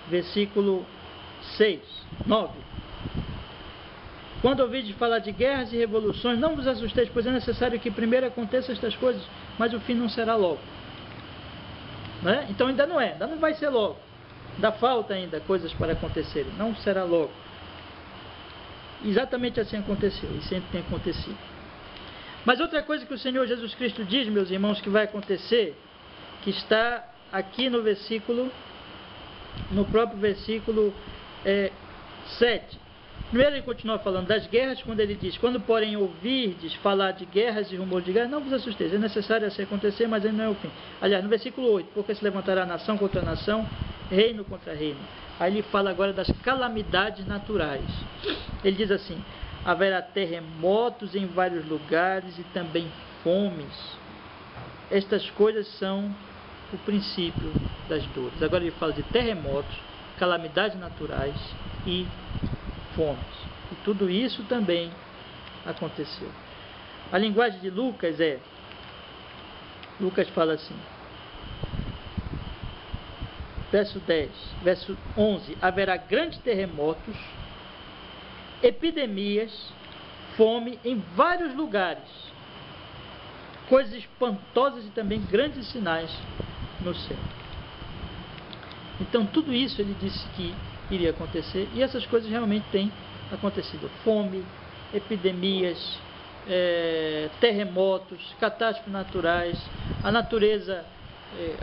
versículo 9. Quando ouvides falar de guerras e revoluções, não vos assusteis, pois é necessário que primeiro aconteçam estas coisas, mas o fim não será logo. Né? Então ainda não vai ser logo. Ainda falta ainda coisas para acontecerem, não será logo. Exatamente assim aconteceu, e sempre tem acontecido. Mas outra coisa que o Senhor Jesus Cristo diz, meus irmãos, que vai acontecer, que está aqui no próprio versículo 7. Primeiro ele continua falando das guerras, quando ele diz, quando porém ouvirdes falar de guerras e rumores de guerra, não vos assusteis, é necessário assim acontecer, mas ainda não é o fim. Aliás, no versículo 8, porque se levantará nação contra nação, reino contra reino. Aí ele fala agora das calamidades naturais. Ele diz assim, haverá terremotos em vários lugares e também fomes. Estas coisas são o princípio das dores. Agora ele fala de terremotos, calamidades naturais e fomes. E tudo isso também aconteceu. A linguagem de Lucas Lucas fala assim, verso 11, haverá grandes terremotos, epidemias, fome em vários lugares, coisas espantosas e também grandes sinais no céu. Então tudo isso ele disse que iria acontecer, e essas coisas realmente têm acontecido. Fome, epidemias, terremotos, catástrofes naturais, a natureza,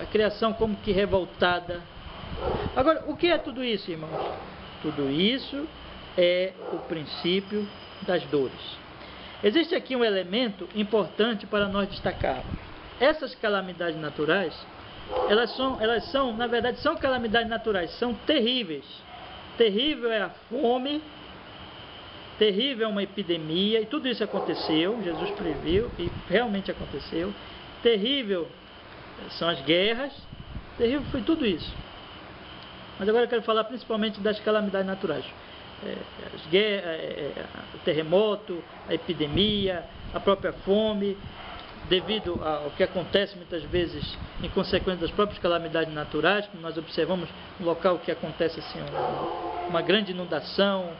a criação como que revoltada. Agora, o que é tudo isso, irmãos? Tudo isso é o princípio das dores. Existe aqui um elemento importante para nós destacarmos. Essas calamidades naturais, elas são, na verdade, são calamidades naturais, são terríveis. Terrível é a fome, terrível é uma epidemia, e tudo isso aconteceu, Jesus previu, e realmente aconteceu. Terrível são as guerras, terrível foi tudo isso. Mas agora eu quero falar principalmente das calamidades naturais. As guerras, o terremoto, a epidemia, a própria fome, devido ao que acontece muitas vezes em consequência das próprias calamidades naturais, como nós observamos um local que acontece assim, uma grande inundação,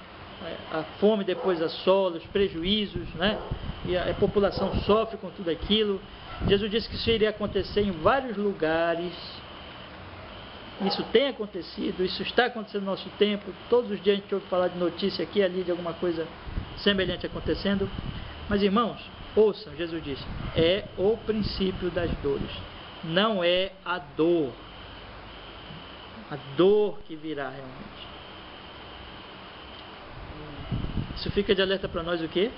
a fome depois assola, os prejuízos, né? E a população sofre com tudo aquilo. Jesus disse que isso iria acontecer em vários lugares. Isso tem acontecido, isso está acontecendo no nosso tempo. Todos os dias a gente ouve falar de notícia aqui e ali, de alguma coisa semelhante acontecendo. Mas, irmãos, ouçam, Jesus disse, é o princípio das dores, não é a dor que virá realmente. Isso fica de alerta para nós o quê?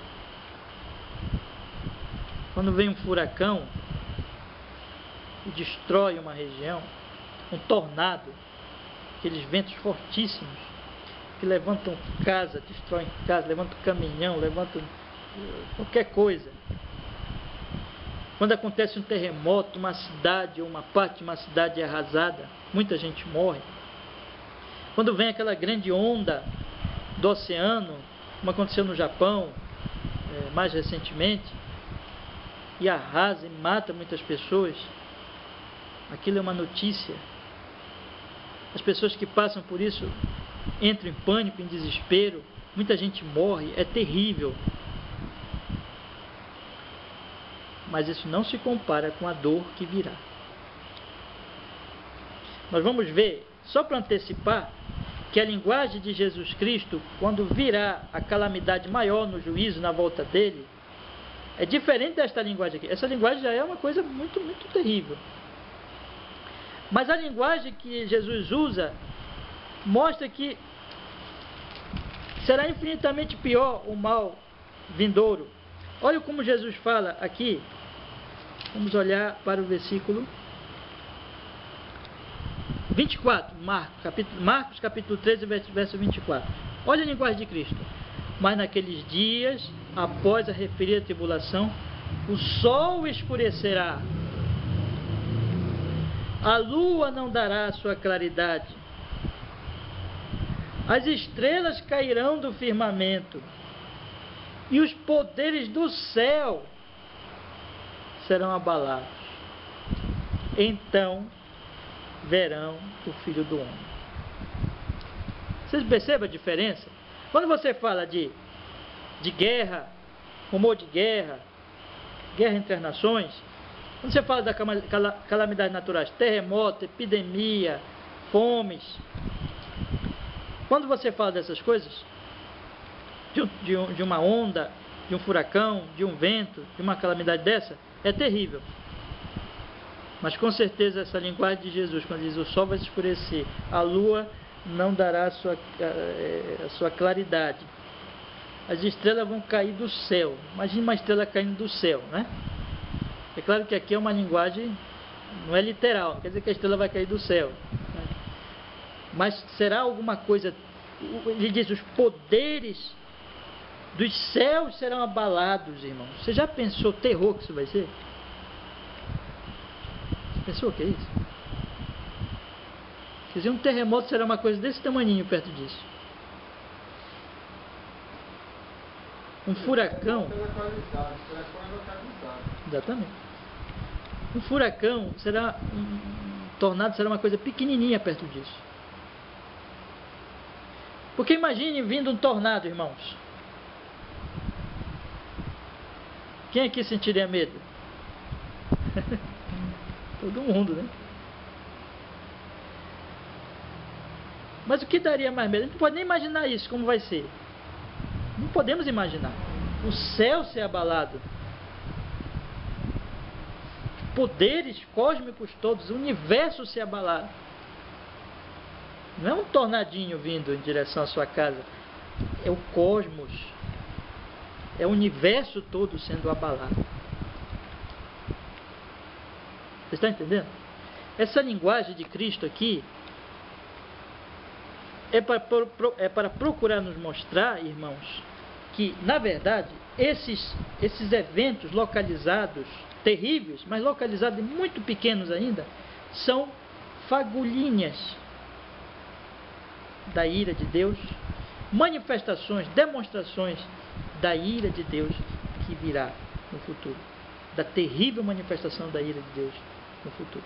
Quando vem um furacão e destrói uma região, um tornado, aqueles ventos fortíssimos que levantam casa, destroem casa, levantam caminhão, levantam qualquer coisa. Quando acontece um terremoto, uma cidade ou uma parte de uma cidade é arrasada, muita gente morre. Quando vem aquela grande onda do oceano, como aconteceu no Japão mais recentemente, e arrasa e mata muitas pessoas, aquilo é uma notícia. As pessoas que passam por isso entram em pânico, em desespero, muita gente morre, é terrível. Mas isso não se compara com a dor que virá. Nós vamos ver, só para antecipar, que a linguagem de Jesus Cristo, quando virá a calamidade maior no juízo, na volta dele, é diferente desta linguagem aqui. Essa linguagem já é uma coisa muito, muito terrível. Mas a linguagem que Jesus usa mostra que será infinitamente pior o mal vindouro. Olha como Jesus fala aqui. Vamos olhar para o versículo 24, Marcos capítulo 13, verso 24. Olha a linguagem de Cristo. Mas naqueles dias, após a referida tribulação, o sol escurecerá, a lua não dará a sua claridade, as estrelas cairão do firmamento, e os poderes do céu serão abalados. Então verão o Filho do Homem. Vocês percebem a diferença? Quando você fala de guerra, rumor de guerra, guerra entre as nações, quando você fala da calamidades naturais, terremoto, epidemia, fomes, quando você fala dessas coisas, de uma onda, de um furacão, de um vento, de uma calamidade dessa, é terrível. Mas com certeza essa linguagem de Jesus, quando diz o sol vai se escurecer, a lua não dará a sua claridade, as estrelas vão cair do céu. Imagine uma estrela caindo do céu, né? É claro que aqui é uma linguagem, não é literal, não quer dizer que a estrela vai cair do céu, né? Mas será alguma coisa, ele diz, os poderes dos céus serão abalados, irmãos. Você já pensou o terror que isso vai ser? Você pensou o que é isso? Quer dizer, um terremoto será uma coisa desse tamaninho perto disso. Um furacão. Exatamente. Um furacão será. Um tornado será uma coisa pequenininha perto disso. Porque imagine vindo um tornado, irmãos. Quem aqui sentiria medo? Todo mundo, né? Mas o que daria mais medo? A gente não pode nem imaginar isso, como vai ser. Não podemos imaginar. O céu ser abalado. Poderes cósmicos todos, o universo ser abalado. Não é um tornadinho vindo em direção à sua casa. É o cosmos. É o universo todo sendo abalado. Você está entendendo? Essa linguagem de Cristo aqui é para procurar nos mostrar, irmãos, que, na verdade, esses eventos localizados, terríveis, mas localizados e muito pequenos ainda, são fagulhinhas da ira de Deus, manifestações, demonstrações da ira de Deus que virá no futuro. da terrível manifestação da ira de Deus no futuro.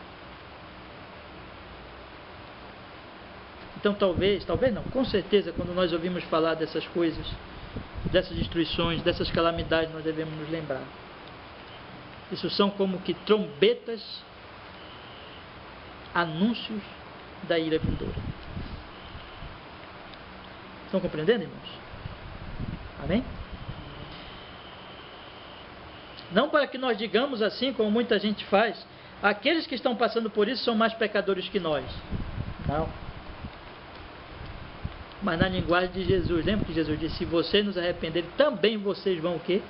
Então talvez não, com certeza, quando nós ouvimos falar dessas coisas, dessas destruições, dessas calamidades, nós devemos nos lembrar. Isso são como que trombetas, anúncios da ira vindoura. Estão compreendendo, irmãos? Amém? Não para que nós digamos assim, como muita gente faz, aqueles que estão passando por isso são mais pecadores que nós. Não. Mas na linguagem de Jesus, lembra que Jesus disse: se vocês nos arrependerem, também vocês vão o quê?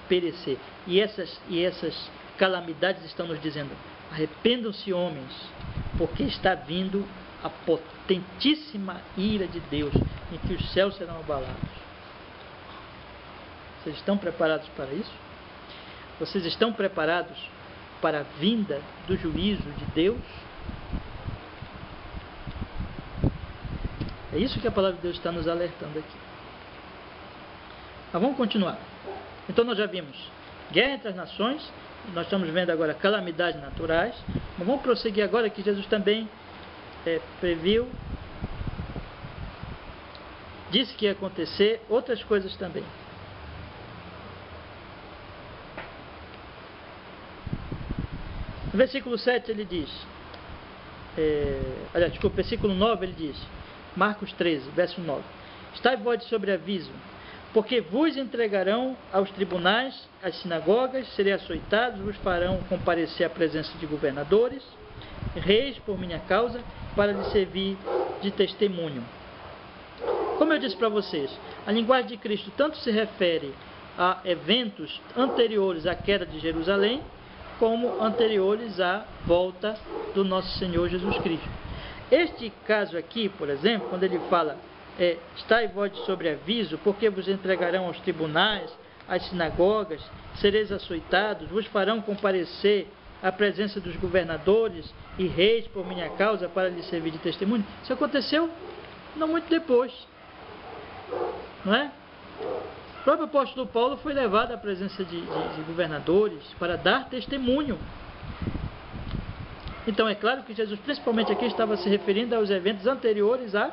Perecer. E essas calamidades estão nos dizendo: arrependam-se, homens, porque está vindo a potentíssima ira de Deus, em que os céus serão abalados. Vocês estão preparados para isso? Vocês estão preparados para a vinda do juízo de Deus? É isso que a palavra de Deus está nos alertando aqui. Mas vamos continuar. Então nós já vimos guerra entre as nações, nós estamos vendo agora calamidades naturais, mas vamos prosseguir agora que Jesus também previu, disse que ia acontecer outras coisas também. No versículo 7 ele diz, versículo 9 ele diz, Marcos 13, verso 9: estai vós de sobreaviso, porque vos entregarão aos tribunais, às sinagogas, serei açoitados, vos farão comparecer à presença de governadores, reis por minha causa, para lhes servir de testemunho. Como eu disse para vocês, a linguagem de Cristo tanto se refere a eventos anteriores à queda de Jerusalém, como anteriores à volta do nosso Senhor Jesus Cristo. Este caso aqui, por exemplo, quando ele fala, estai vós de sobreaviso, porque vos entregarão aos tribunais, às sinagogas, sereis açoitados, vos farão comparecer à presença dos governadores e reis por minha causa, para lhes servir de testemunho. Isso aconteceu não muito depois, não é? O próprio apóstolo Paulo foi levado à presença de governadores para dar testemunho. Então é claro que Jesus, principalmente aqui, estava se referindo aos eventos anteriores à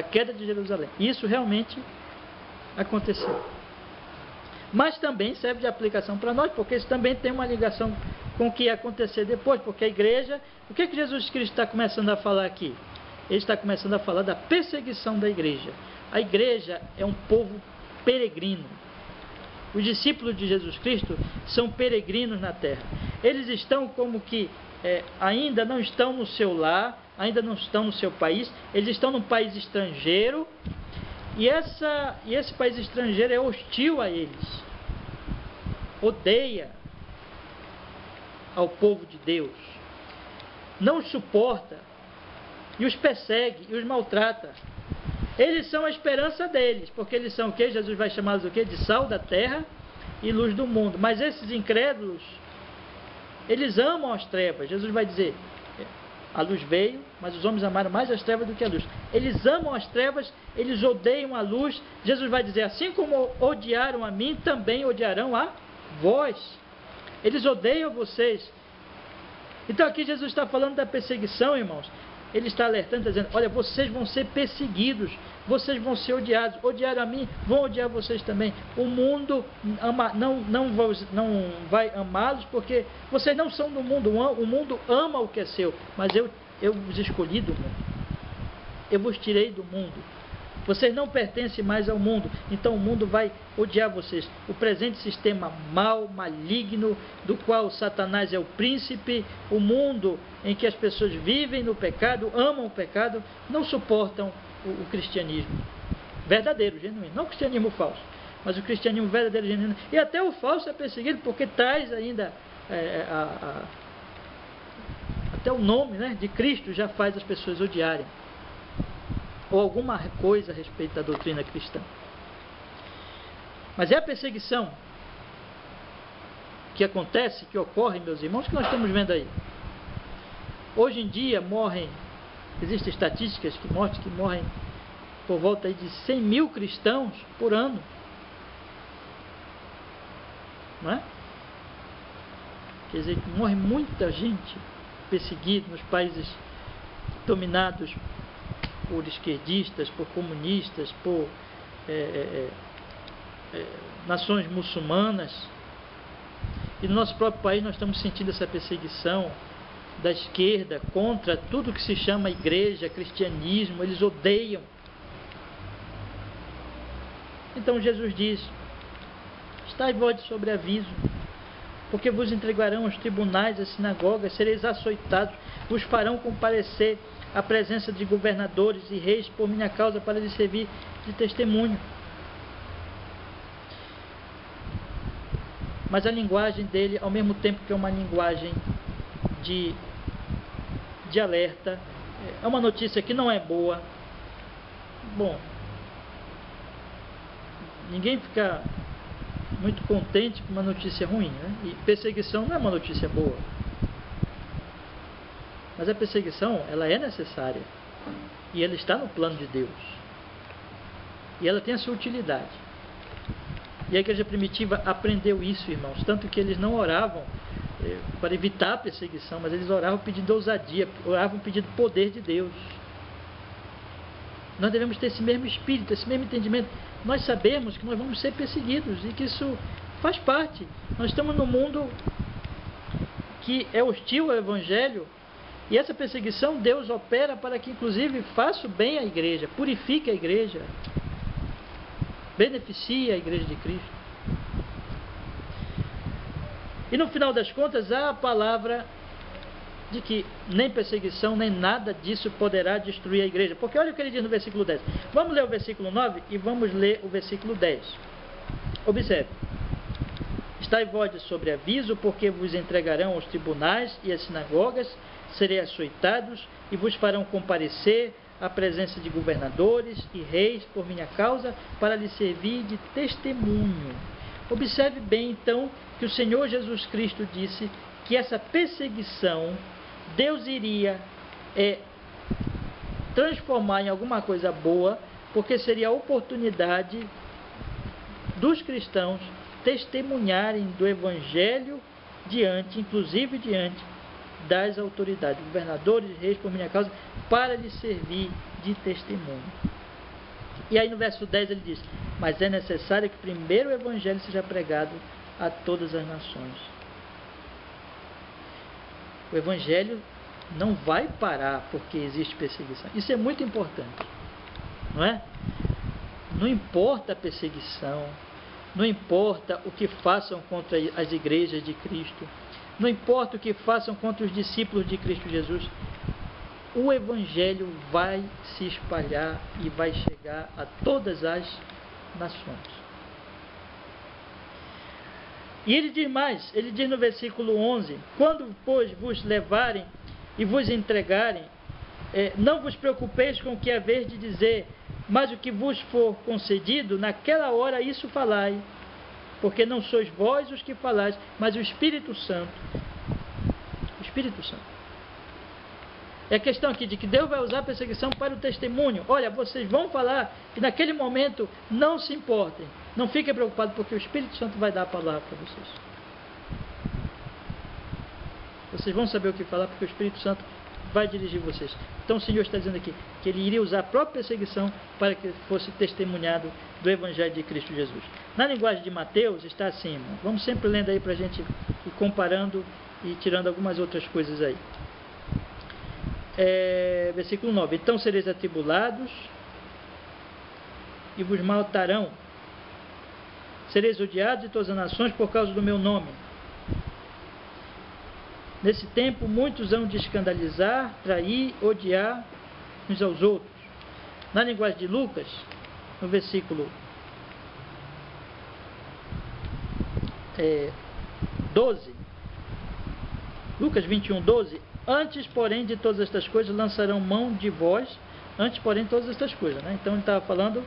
queda de Jerusalém. Isso realmente aconteceu. Mas também serve de aplicação para nós, porque isso também tem uma ligação com o que ia acontecer depois, porque a igreja... O que Jesus Cristo está começando a falar aqui? Ele está começando a falar da perseguição da igreja. A igreja é um povo peregrino. Os discípulos de Jesus Cristo são peregrinos na terra. Eles estão como que ainda não estão no seu lar, ainda não estão no seu país, eles estão num país estrangeiro, e esse país estrangeiro é hostil a eles, odeia ao povo de Deus, não os suporta, e os persegue, e os maltrata. Eles são a esperança deles, porque eles são o que? Jesus vai chamá-los o quê? De sal da terra e luz do mundo. Mas esses incrédulos, eles amam as trevas. Jesus vai dizer, a luz veio, mas os homens amaram mais as trevas do que a luz. Eles amam as trevas, eles odeiam a luz. Jesus vai dizer, assim como odiaram a mim, também odiarão a vós. Eles odeiam vocês. Então aqui Jesus está falando da perseguição, irmãos. Ele está alertando, está dizendo, olha, vocês vão ser perseguidos, vocês vão ser odiados, odiaram a mim, vão odiar vocês também. O mundo não vai amá-los, porque vocês não são do mundo, o mundo ama o que é seu, mas eu vos escolhi do mundo, eu vos tirei do mundo. Vocês não pertencem mais ao mundo, então o mundo vai odiar vocês. O presente sistema mau, maligno, do qual Satanás é o príncipe, o mundo em que as pessoas vivem no pecado, amam o pecado, não suportam o cristianismo verdadeiro, genuíno. Não o cristianismo falso, mas o cristianismo verdadeiro, genuíno. E até o falso é perseguido, porque traz ainda até o nome, né, de Cristo já faz as pessoas odiarem, ou alguma coisa a respeito da doutrina cristã. Mas é a perseguição que acontece, que ocorre, meus irmãos, que nós estamos vendo aí. Hoje em dia existem estatísticas que mostram que morrem por volta aí de 100 mil cristãos por ano. Não é? quer dizer, que morre muita gente perseguida nos países dominados por esquerdistas, por comunistas, por nações muçulmanas. E no nosso próprio país nós estamos sentindo essa perseguição da esquerda contra tudo que se chama igreja, cristianismo. Eles odeiam. Então Jesus diz: estai vós sobre aviso, porque vos entregarão aos tribunais, às sinagogas, sereis açoitados, vos farão comparecer à presença de governadores e reis por minha causa, para lhes servir de testemunho. Mas a linguagem dele, ao mesmo tempo que é uma linguagem de alerta, é uma notícia que não é boa. Bom, ninguém fica muito contente com uma notícia ruim, né? E perseguição não é uma notícia boa. Mas a perseguição, ela é necessária. E ela está no plano de Deus. E ela tem a sua utilidade. E a igreja primitiva aprendeu isso, irmãos. Tanto que eles não oravam para evitar a perseguição, mas eles oravam pedindo ousadia, oravam pedindo poder de Deus. Nós devemos ter esse mesmo espírito, esse mesmo entendimento. Nós sabemos que nós vamos ser perseguidos e que isso faz parte. Nós estamos num mundo que é hostil ao Evangelho, e essa perseguição Deus opera para que inclusive faça o bem à igreja, purifique a igreja, beneficie a igreja de Cristo. E no final das contas há a palavra de que nem perseguição, nem nada disso poderá destruir a igreja. Porque olha o que ele diz no versículo 10. Vamos ler o versículo 9 e vamos ler o versículo 10. Observe. Estai vós sobre aviso, porque vos entregarão aos tribunais e às sinagogas, sereis açoitados, e vos farão comparecer à presença de governadores e reis por minha causa, para lhes servir de testemunho. Observe bem, então, que o Senhor Jesus Cristo disse que essa perseguição Deus iria transformar em alguma coisa boa, porque seria a oportunidade dos cristãos testemunharem do Evangelho inclusive diante das autoridades, governadores e reis por minha causa, para lhes servir de testemunho. E aí no verso 10 ele diz: mas é necessário que primeiro o Evangelho seja pregado a todas as nações. O Evangelho não vai parar porque existe perseguição. Isso é muito importante, não é? Não importa a perseguição, não importa o que façam contra as igrejas de Cristo, não importa o que façam contra os discípulos de Cristo Jesus, o Evangelho vai se espalhar e vai chegar a todas as nações. E ele diz mais, ele diz no versículo 11: quando, pois, vos levarem e vos entregarem, não vos preocupeis com o que haver de dizer, mas o que vos for concedido, naquela hora isso falai, porque não sois vós os que falais, mas o Espírito Santo. O Espírito Santo. É a questão aqui de que Deus vai usar a perseguição para o testemunho. Olha, vocês vão falar e naquele momento não se importem. Não fiquem preocupados, porque o Espírito Santo vai dar a palavra para vocês. Vocês vão saber o que falar, porque o Espírito Santo vai dirigir vocês. Então o Senhor está dizendo aqui que Ele iria usar a própria perseguição para que fosse testemunhado do Evangelho de Cristo Jesus. Na linguagem de Mateus está assim, irmão. Vamos sempre lendo aí para a gente ir comparando e tirando algumas outras coisas aí. Versículo 9: então sereis atribulados e vos maltratarão, sereis odiados de todas as nações por causa do meu nome. Nesse tempo muitos hão de escandalizar, trair, odiar uns aos outros. Na linguagem de Lucas, no versículo 12, Lucas 21, 12: antes, porém, de todas estas coisas lançarão mão de vós. Antes, porém, de todas estas coisas, né? Então ele estava falando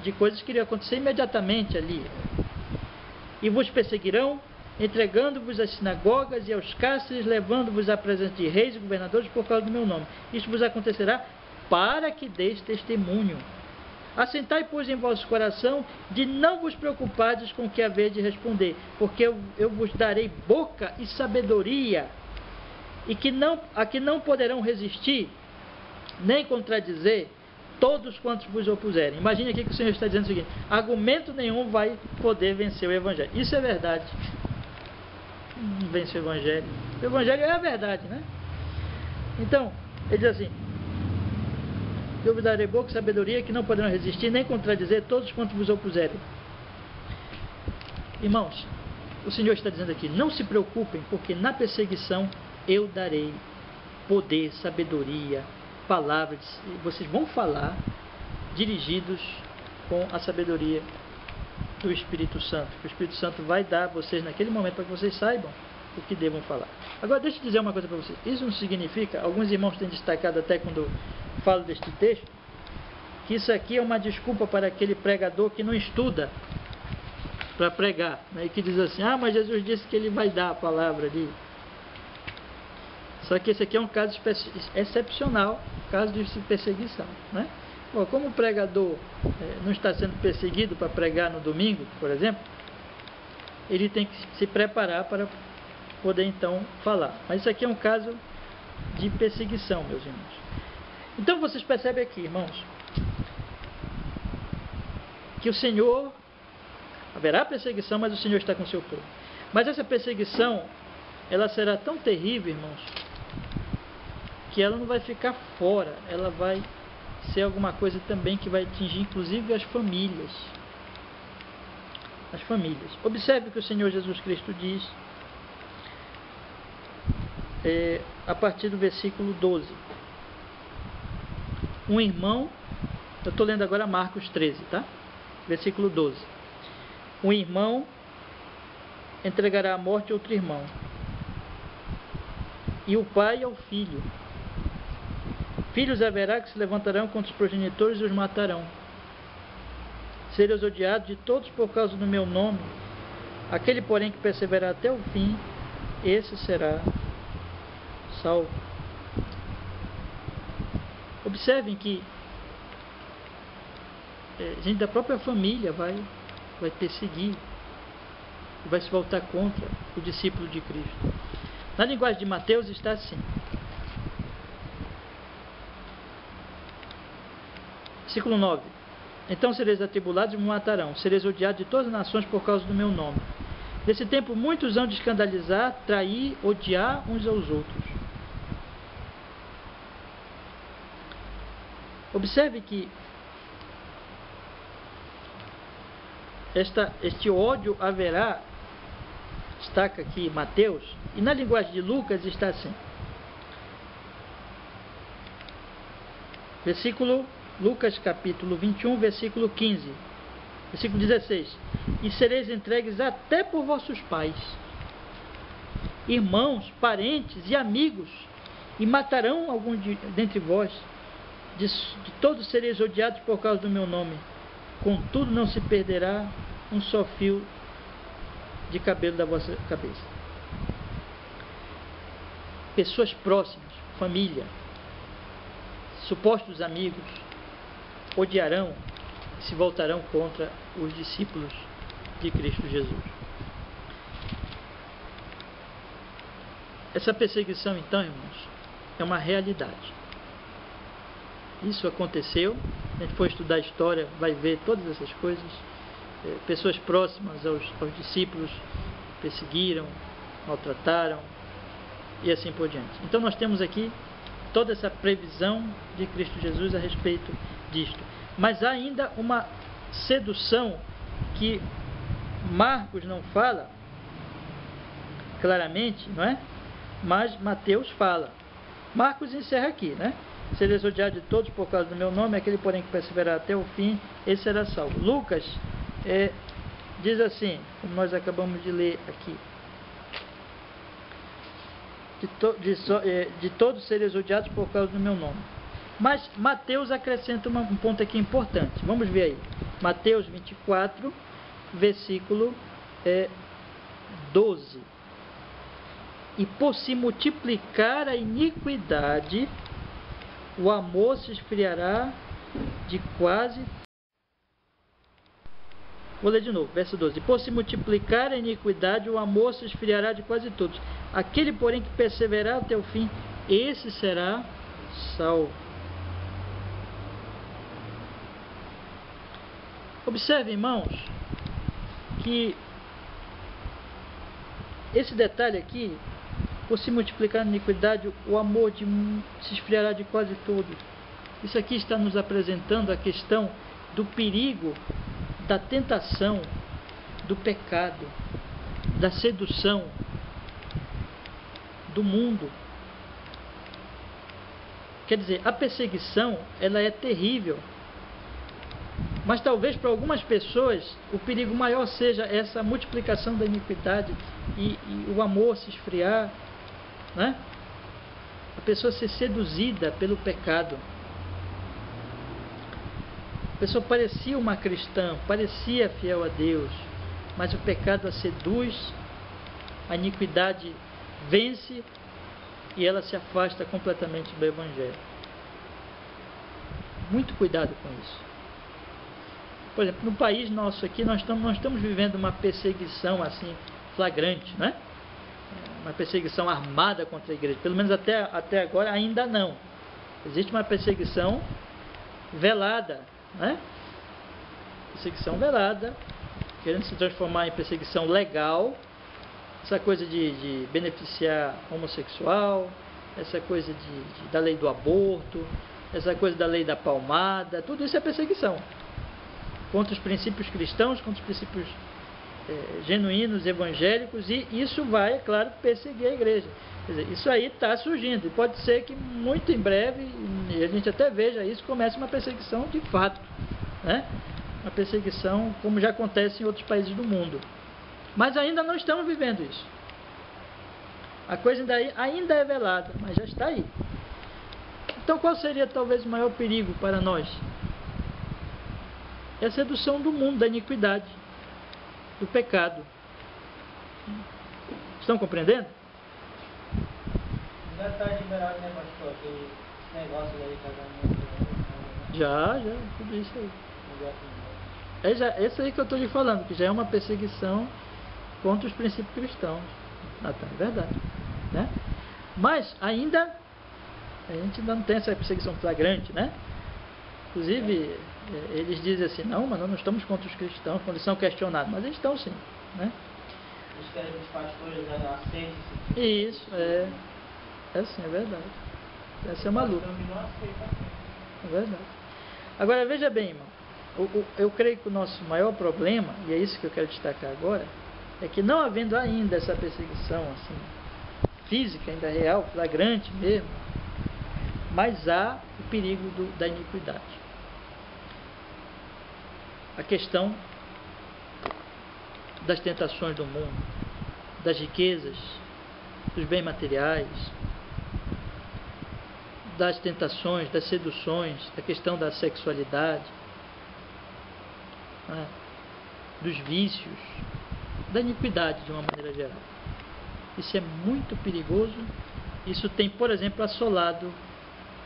de coisas que iriam acontecer imediatamente ali. E vos perseguirão, entregando-vos às sinagogas e aos cárceres, levando-vos à presença de reis e governadores por causa do meu nome. Isto vos acontecerá para que deis testemunho. Assentai, pois, em vosso coração, de não vos preocupardes com o que haver de responder, porque eu vos darei boca e sabedoria, e a que não poderão resistir, nem contradizer, todos quantos vos opuserem. Imagine aqui que o Senhor está dizendo o seguinte: argumento nenhum vai poder vencer o Evangelho. Isso é verdade. Não vence o Evangelho. O Evangelho é a verdade, né? Então, ele diz assim: eu vos darei boca e sabedoria, que não poderão resistir, nem contradizer todos quantos vos opuserem. Irmãos, o Senhor está dizendo aqui: não se preocupem, porque na perseguição eu darei poder, sabedoria, palavras. Vocês vão falar dirigidos com a sabedoria do Espírito Santo. O Espírito Santo vai dar a vocês naquele momento para que vocês saibam o que devam falar. Agora, deixa eu dizer uma coisa para vocês. Isso não significa, alguns irmãos têm destacado até quando falo deste texto, que isso aqui é uma desculpa para aquele pregador que não estuda para pregar, né? E que diz assim: ah, mas Jesus disse que ele vai dar a palavra ali. Só que esse aqui é um caso excepcional, caso de perseguição, né? Bom, como o pregador não está sendo perseguido para pregar no domingo, por exemplo, ele tem que se preparar para poder então falar. Mas isso aqui é um caso de perseguição, meus irmãos. Então vocês percebem aqui, irmãos, que o Senhor, haverá perseguição, mas o Senhor está com o seu povo. Mas essa perseguição, ela será tão terrível, irmãos, que ela não vai ficar fora, ela vai ser alguma coisa também que vai atingir inclusive as famílias. As famílias. Observe o que o Senhor Jesus Cristo diz a partir do versículo 12. Um irmão, eu estou lendo agora Marcos 13, tá? Versículo 12. Um irmão entregará à morte outro irmão, e o pai ao filho. Filhos haverá que se levantarão contra os progenitores e os matarão. Sereis odiados de todos por causa do meu nome. Aquele, porém, que perseverar até o fim, esse será salvo. Observem que gente da própria família vai perseguir, vai se voltar contra o discípulo de Cristo. Na linguagem de Mateus está assim. Versículo 9. Então sereis atribulados e me matarão. Sereis odiados de todas as nações por causa do meu nome. Nesse tempo muitos hão de escandalizar, trair, odiar uns aos outros. Observe que este ódio haverá, destaca aqui Mateus, e na linguagem de Lucas está assim. Lucas capítulo 21, versículo 15. Versículo 16. E sereis entregues até por vossos pais, irmãos, parentes e amigos, e matarão algum dentre vós. De todos sereis odiados por causa do meu nome. Contudo não se perderá um só fio de cabelo da vossa cabeça. Pessoas próximas, família, supostos amigos, odiarão e se voltarão contra os discípulos de Cristo Jesus. Essa perseguição, então, irmãos, é uma realidade. Isso aconteceu. A gente for estudar a história, vai ver todas essas coisas. Pessoas próximas aos discípulos perseguiram, maltrataram e assim por diante. Então nós temos aqui toda essa previsão de Cristo Jesus a respeito disto. Mas há ainda uma sedução que Marcos não fala claramente, não é? Mas Mateus fala. Marcos encerra aqui, né? Sereis odiados de todos por causa do meu nome, aquele porém que perseverar até o fim, esse será salvo. Lucas diz assim, como nós acabamos de ler aqui: de todos sereis odiados por causa do meu nome. Mas Mateus acrescenta um ponto aqui importante. Vamos ver aí. Mateus 24, versículo 12. E por se multiplicar a iniquidade, o amor se esfriará de quase Vou ler de novo, verso 12. Por se multiplicar a iniquidade, o amor se esfriará de quase todos. Aquele, porém, que perseverar até o fim, esse será salvo. Observe, irmãos, que esse detalhe aqui, por se multiplicar a iniquidade, o amor se esfriará de quase todos. Isso aqui está nos apresentando a questão do perigo da tentação, do pecado, da sedução, do mundo. Quer dizer, a perseguição, ela é terrível. Mas talvez para algumas pessoas o perigo maior seja essa multiplicação da iniquidade e o amor se esfriar, né? A pessoa ser seduzida pelo pecado. A pessoa parecia uma cristã, parecia fiel a Deus, mas o pecado a seduz, a iniquidade vence e ela se afasta completamente do Evangelho. Muito cuidado com isso. Por exemplo, no país nosso aqui, nós não estamos vivendo uma perseguição assim flagrante, né? Uma perseguição armada contra a igreja. Pelo menos até agora ainda não. Existe uma perseguição velada, né? Perseguição velada, querendo se transformar em perseguição legal. Essa coisa de beneficiar homossexual, essa coisa da lei do aborto, essa coisa da lei da palmada, tudo isso é perseguição contra os princípios cristãos, contra os princípios genuínos, evangélicos, e isso vai, é claro, perseguir a igreja. Quer dizer, isso aí está surgindo, e pode ser que muito em breve a gente até veja isso, comece uma perseguição de fato, né? Uma perseguição como já acontece em outros países do mundo. Mas ainda não estamos vivendo isso. A coisa ainda é velada, mas já está aí. Então qual seria talvez o maior perigo para nós? É a sedução do mundo, da iniquidade, do pecado. Estão compreendendo? Já está liberado, né, pastor? Aquele negócio aí, casamento. Já, tudo isso aí. É isso aí que eu estou lhe falando, que já é uma perseguição contra os princípios cristãos. É verdade, né? Mas ainda a gente ainda não tem essa perseguição flagrante, né? Inclusive, eles dizem assim, não, mas nós não estamos contra os cristãos quando eles são questionados, mas eles estão sim, né? Eles querem que os pastores aceitem esse tipo. Isso, é sim, é verdade. Essa é uma luta. É verdade. Agora, veja bem, irmão, eu creio que o nosso maior problema, e é isso que eu quero destacar agora, é que não havendo ainda essa perseguição assim, física, ainda real, flagrante mesmo, mas há o perigo da iniquidade. A questão das tentações do mundo, das riquezas, dos bens materiais, das tentações, das seduções, da questão da sexualidade, né, dos vícios, da iniquidade de uma maneira geral. Isso é muito perigoso. Isso tem, por exemplo, assolado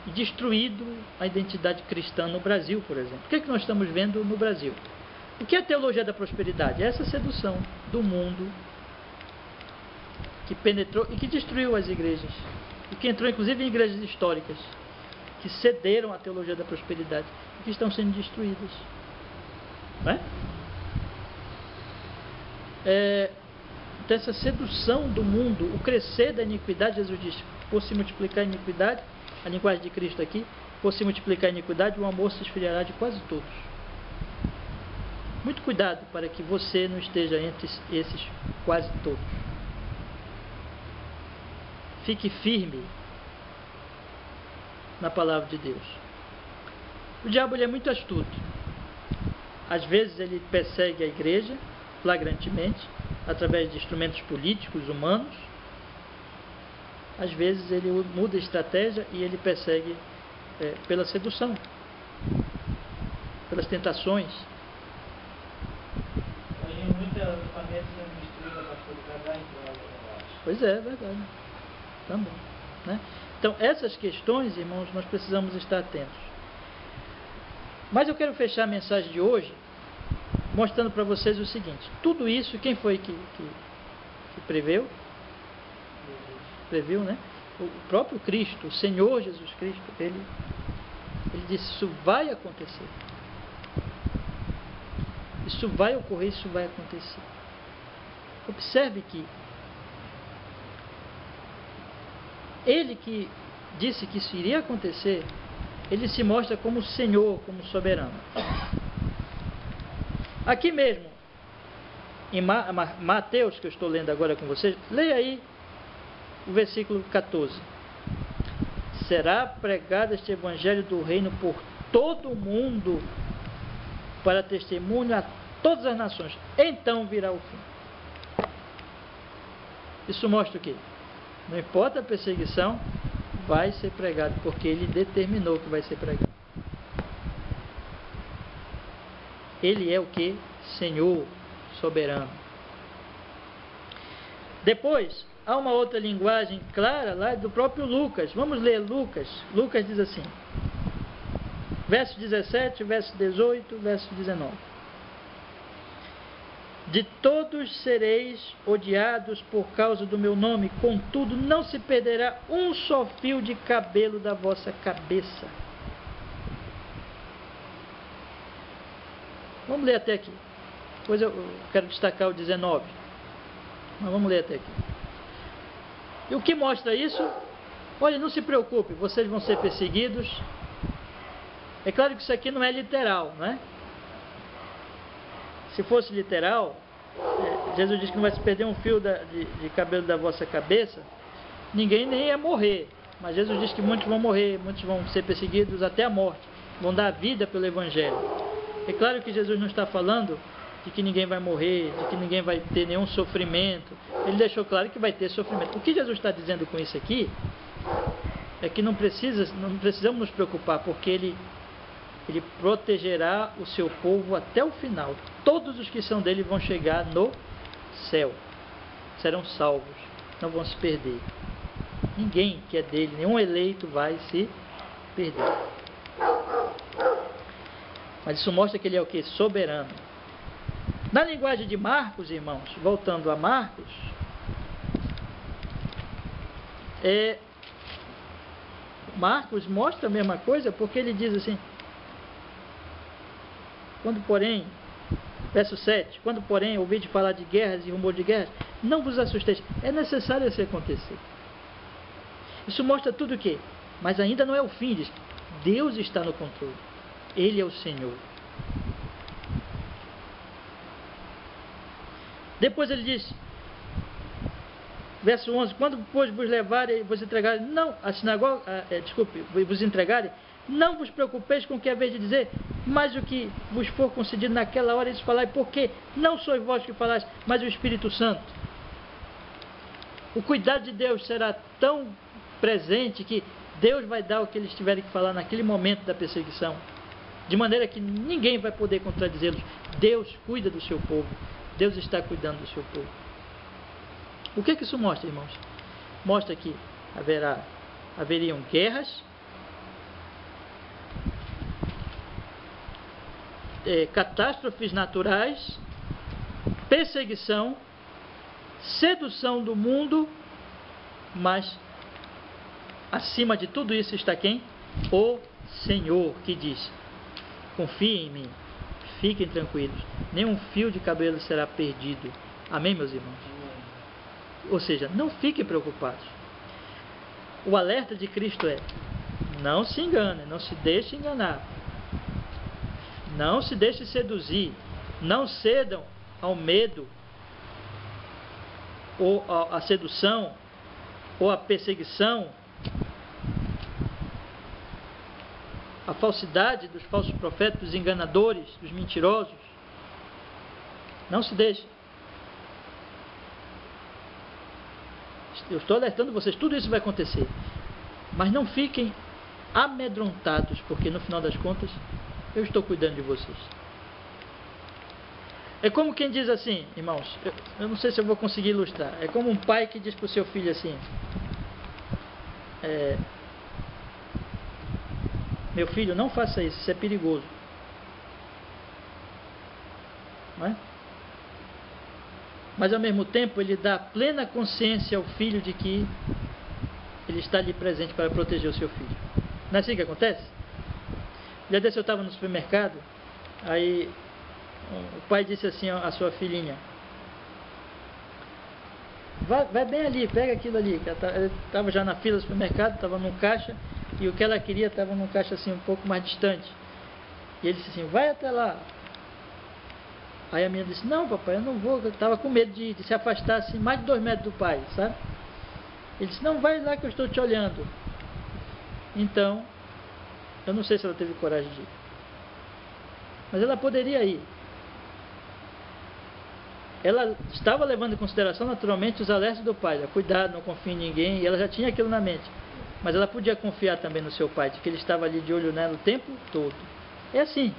e destruído a identidade cristã no Brasil, por exemplo. O que é que nós estamos vendo no Brasil? O que é a teologia da prosperidade? É essa sedução do mundo que penetrou e que destruiu as igrejas, e que entrou inclusive em igrejas históricas que cederam à teologia da prosperidade e que estão sendo destruídas, não é? Então essa sedução do mundo, o crescer da iniquidade, Jesus disse, por se multiplicar a iniquidade, a linguagem de Cristo aqui, por se multiplicar a iniquidade, o amor se esfriará de quase todos. Muito cuidado para que você não esteja entre esses quase todos. Fique firme na palavra de Deus. O diabo ele é muito astuto. Às vezes ele persegue a igreja flagrantemente, através de instrumentos políticos, humanos. Às vezes ele muda a estratégia e ele persegue pela sedução, pelas tentações. Hoje muita família sendo destruída, pastor, por causa da. Pois é verdade. Também, né? Então essas questões, irmãos, nós precisamos estar atentos. Mas eu quero fechar a mensagem de hoje mostrando para vocês o seguinte: tudo isso, quem foi que preveu? Previu, né? O próprio Cristo, o Senhor Jesus Cristo, ele disse: isso vai acontecer. Isso vai ocorrer, isso vai acontecer. Observe que ele que disse que isso iria acontecer, ele se mostra como Senhor, como soberano. Aqui mesmo, em Mateus, que eu estou lendo agora com vocês, leia aí o versículo 14. Será pregado este evangelho do reino por todo o mundo, para testemunho a todas as nações. Então virá o fim. Isso mostra o quê? Não importa a perseguição, vai ser pregado, porque ele determinou que vai ser pregado. Ele é o que? Senhor, soberano. Depois, há uma outra linguagem clara lá do próprio Lucas. Vamos ler Lucas. Lucas diz assim, verso 17, verso 18, verso 19. De todos sereis odiados por causa do meu nome, contudo não se perderá um só fio de cabelo da vossa cabeça. Vamos ler até aqui. Depois eu quero destacar o 19. Mas vamos ler até aqui. E o que mostra isso? Olha, não se preocupe, vocês vão ser perseguidos. É claro que isso aqui não é literal, não é? Se fosse literal, Jesus diz que não vai se perder um fio de cabelo da vossa cabeça, ninguém nem ia morrer. Mas Jesus diz que muitos vão morrer, muitos vão ser perseguidos até a morte, vão dar a vida pelo Evangelho. É claro que Jesus não está falando de que ninguém vai morrer, de que ninguém vai ter nenhum sofrimento. Ele deixou claro que vai ter sofrimento. O que Jesus está dizendo com isso aqui é que não precisamos nos preocupar, porque Ele protegerá o seu povo até o final. Todos os que são dele vão chegar no céu, serão salvos, não vão se perder. Ninguém que é dele, nenhum eleito vai se perder. Mas isso mostra que ele é o que? Soberano. Na linguagem de Marcos, irmãos, voltando a Marcos, Marcos mostra a mesma coisa, porque ele diz assim, verso 7, quando porém ouvirdes falar de guerras e rumor de guerras, não vos assusteis, é necessário isso acontecer. Isso mostra tudo o quê? Mas ainda não é o fim, diz, Deus está no controle, Ele é o Senhor. Depois ele diz, verso 11, quando pois vos levarem e vos entregarem, não, a sinagoga, vos entregarem, não vos preocupeis com o que é vez de dizer, mas o que vos for concedido naquela hora, isso falai, porque não sois vós que falais, mas o Espírito Santo. O cuidado de Deus será tão presente que Deus vai dar o que eles tiverem que falar naquele momento da perseguição, de maneira que ninguém vai poder contradizê-los. Deus cuida do seu povo, Deus está cuidando do seu povo. O que isso mostra, irmãos? Mostra que haveriam guerras, catástrofes naturais, perseguição, sedução do mundo, mas acima de tudo isso está quem? O Senhor, que diz, confiem em mim, fiquem tranquilos, nenhum fio de cabelo será perdido. Amém, meus irmãos? Ou seja, não fiquem preocupados. O alerta de Cristo é, não se engane, não se deixe enganar, não se deixe seduzir, não cedam ao medo, ou à sedução, ou à perseguição, à falsidade dos falsos profetas, dos enganadores, dos mentirosos. Não se deixe. Eu estou alertando vocês, tudo isso vai acontecer. Mas não fiquem amedrontados, porque no final das contas, eu estou cuidando de vocês. É como quem diz assim, irmãos, eu não sei se eu vou conseguir ilustrar. É como um pai que diz para o seu filho assim, meu filho, não faça isso, isso é perigoso. não é? Mas ao mesmo tempo ele dá plena consciência ao filho de que ele está ali presente para proteger o seu filho. Não é assim que acontece? Um dia desse eu estava no supermercado, aí o pai disse assim à sua filhinha: vai bem ali, pega aquilo ali. Ela estava já na fila do supermercado, estava num caixa, e o que ela queria estava num caixa assim um pouco mais distante. E ele disse assim: vai até lá. Aí a menina disse: não, papai, eu não vou. Eu estava com medo de se afastar assim, mais de 2 metros do pai, sabe? Ele disse: não, vai lá que eu estou te olhando. Então, eu não sei se ela teve coragem de ir, mas ela poderia ir. Ela estava levando em consideração naturalmente os alertas do pai: cuidado, não confie em ninguém, e ela já tinha aquilo na mente. Mas ela podia confiar também no seu pai, de que ele estava ali de olho nela o tempo todo. É assim.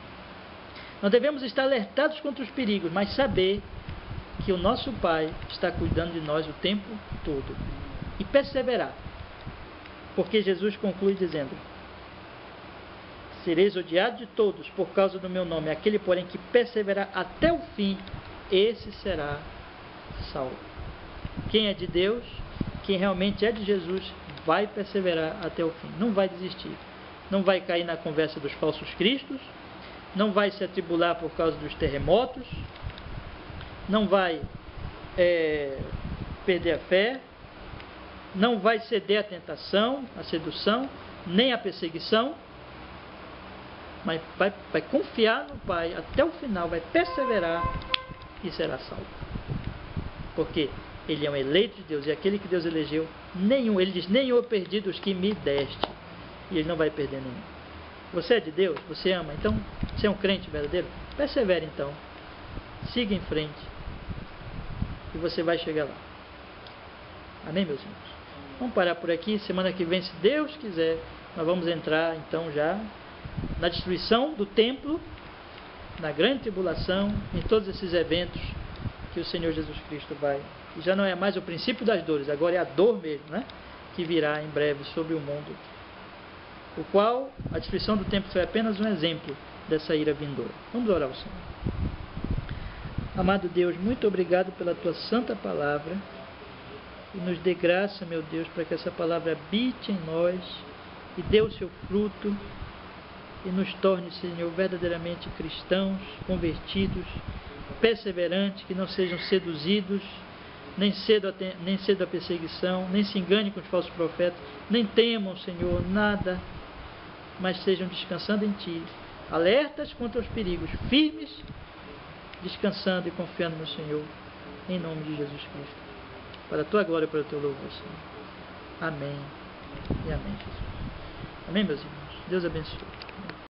Nós devemos estar alertados contra os perigos, mas saber que o nosso pai está cuidando de nós o tempo todo. E perseverar. Porque Jesus conclui dizendo: sereis odiados de todos por causa do meu nome. Aquele, porém, que perseverar até o fim, esse será salvo. Quem é de Deus, quem realmente é de Jesus, vai perseverar até o fim. Não vai desistir. Não vai cair na conversa dos falsos cristos. Não vai se atribular por causa dos terremotos. Não vai perder a fé. Não vai ceder à tentação, à sedução, nem à perseguição. Mas vai confiar no Pai até o final, vai perseverar e será salvo. Porque ele é um eleito de Deus, e aquele que Deus elegeu, nenhum, ele diz: nem eu perdi dos que me deste. E ele não vai perder nenhum. Você é de Deus, você ama, então você é um crente verdadeiro, persevere então, siga em frente, e você vai chegar lá. Amém, meus irmãos? Vamos parar por aqui. Semana que vem, se Deus quiser, nós vamos entrar então já na destruição do templo, na grande tribulação, em todos esses eventos que o Senhor Jesus Cristo vai. E já não é mais o princípio das dores, agora é a dor mesmo, né? Que virá em breve sobre o mundo, o qual a destruição do templo foi apenas um exemplo dessa ira vindoura. Vamos orar ao Senhor. Amado Deus, muito obrigado pela tua santa palavra, e nos dê graça, meu Deus, para que essa palavra habite em nós e dê o seu fruto e nos torne, Senhor, verdadeiramente cristãos, convertidos, perseverantes, que não sejam seduzidos, nem cedo a perseguição, nem se engane com os falsos profetas, nem temam, Senhor, nada, mas sejam descansando em Ti, alertas contra os perigos, firmes, descansando e confiando no Senhor, em nome de Jesus Cristo. Para a Tua glória e para o Teu louvor, Senhor. Amém e amém, Jesus. Amém, meus irmãos. Deus abençoe.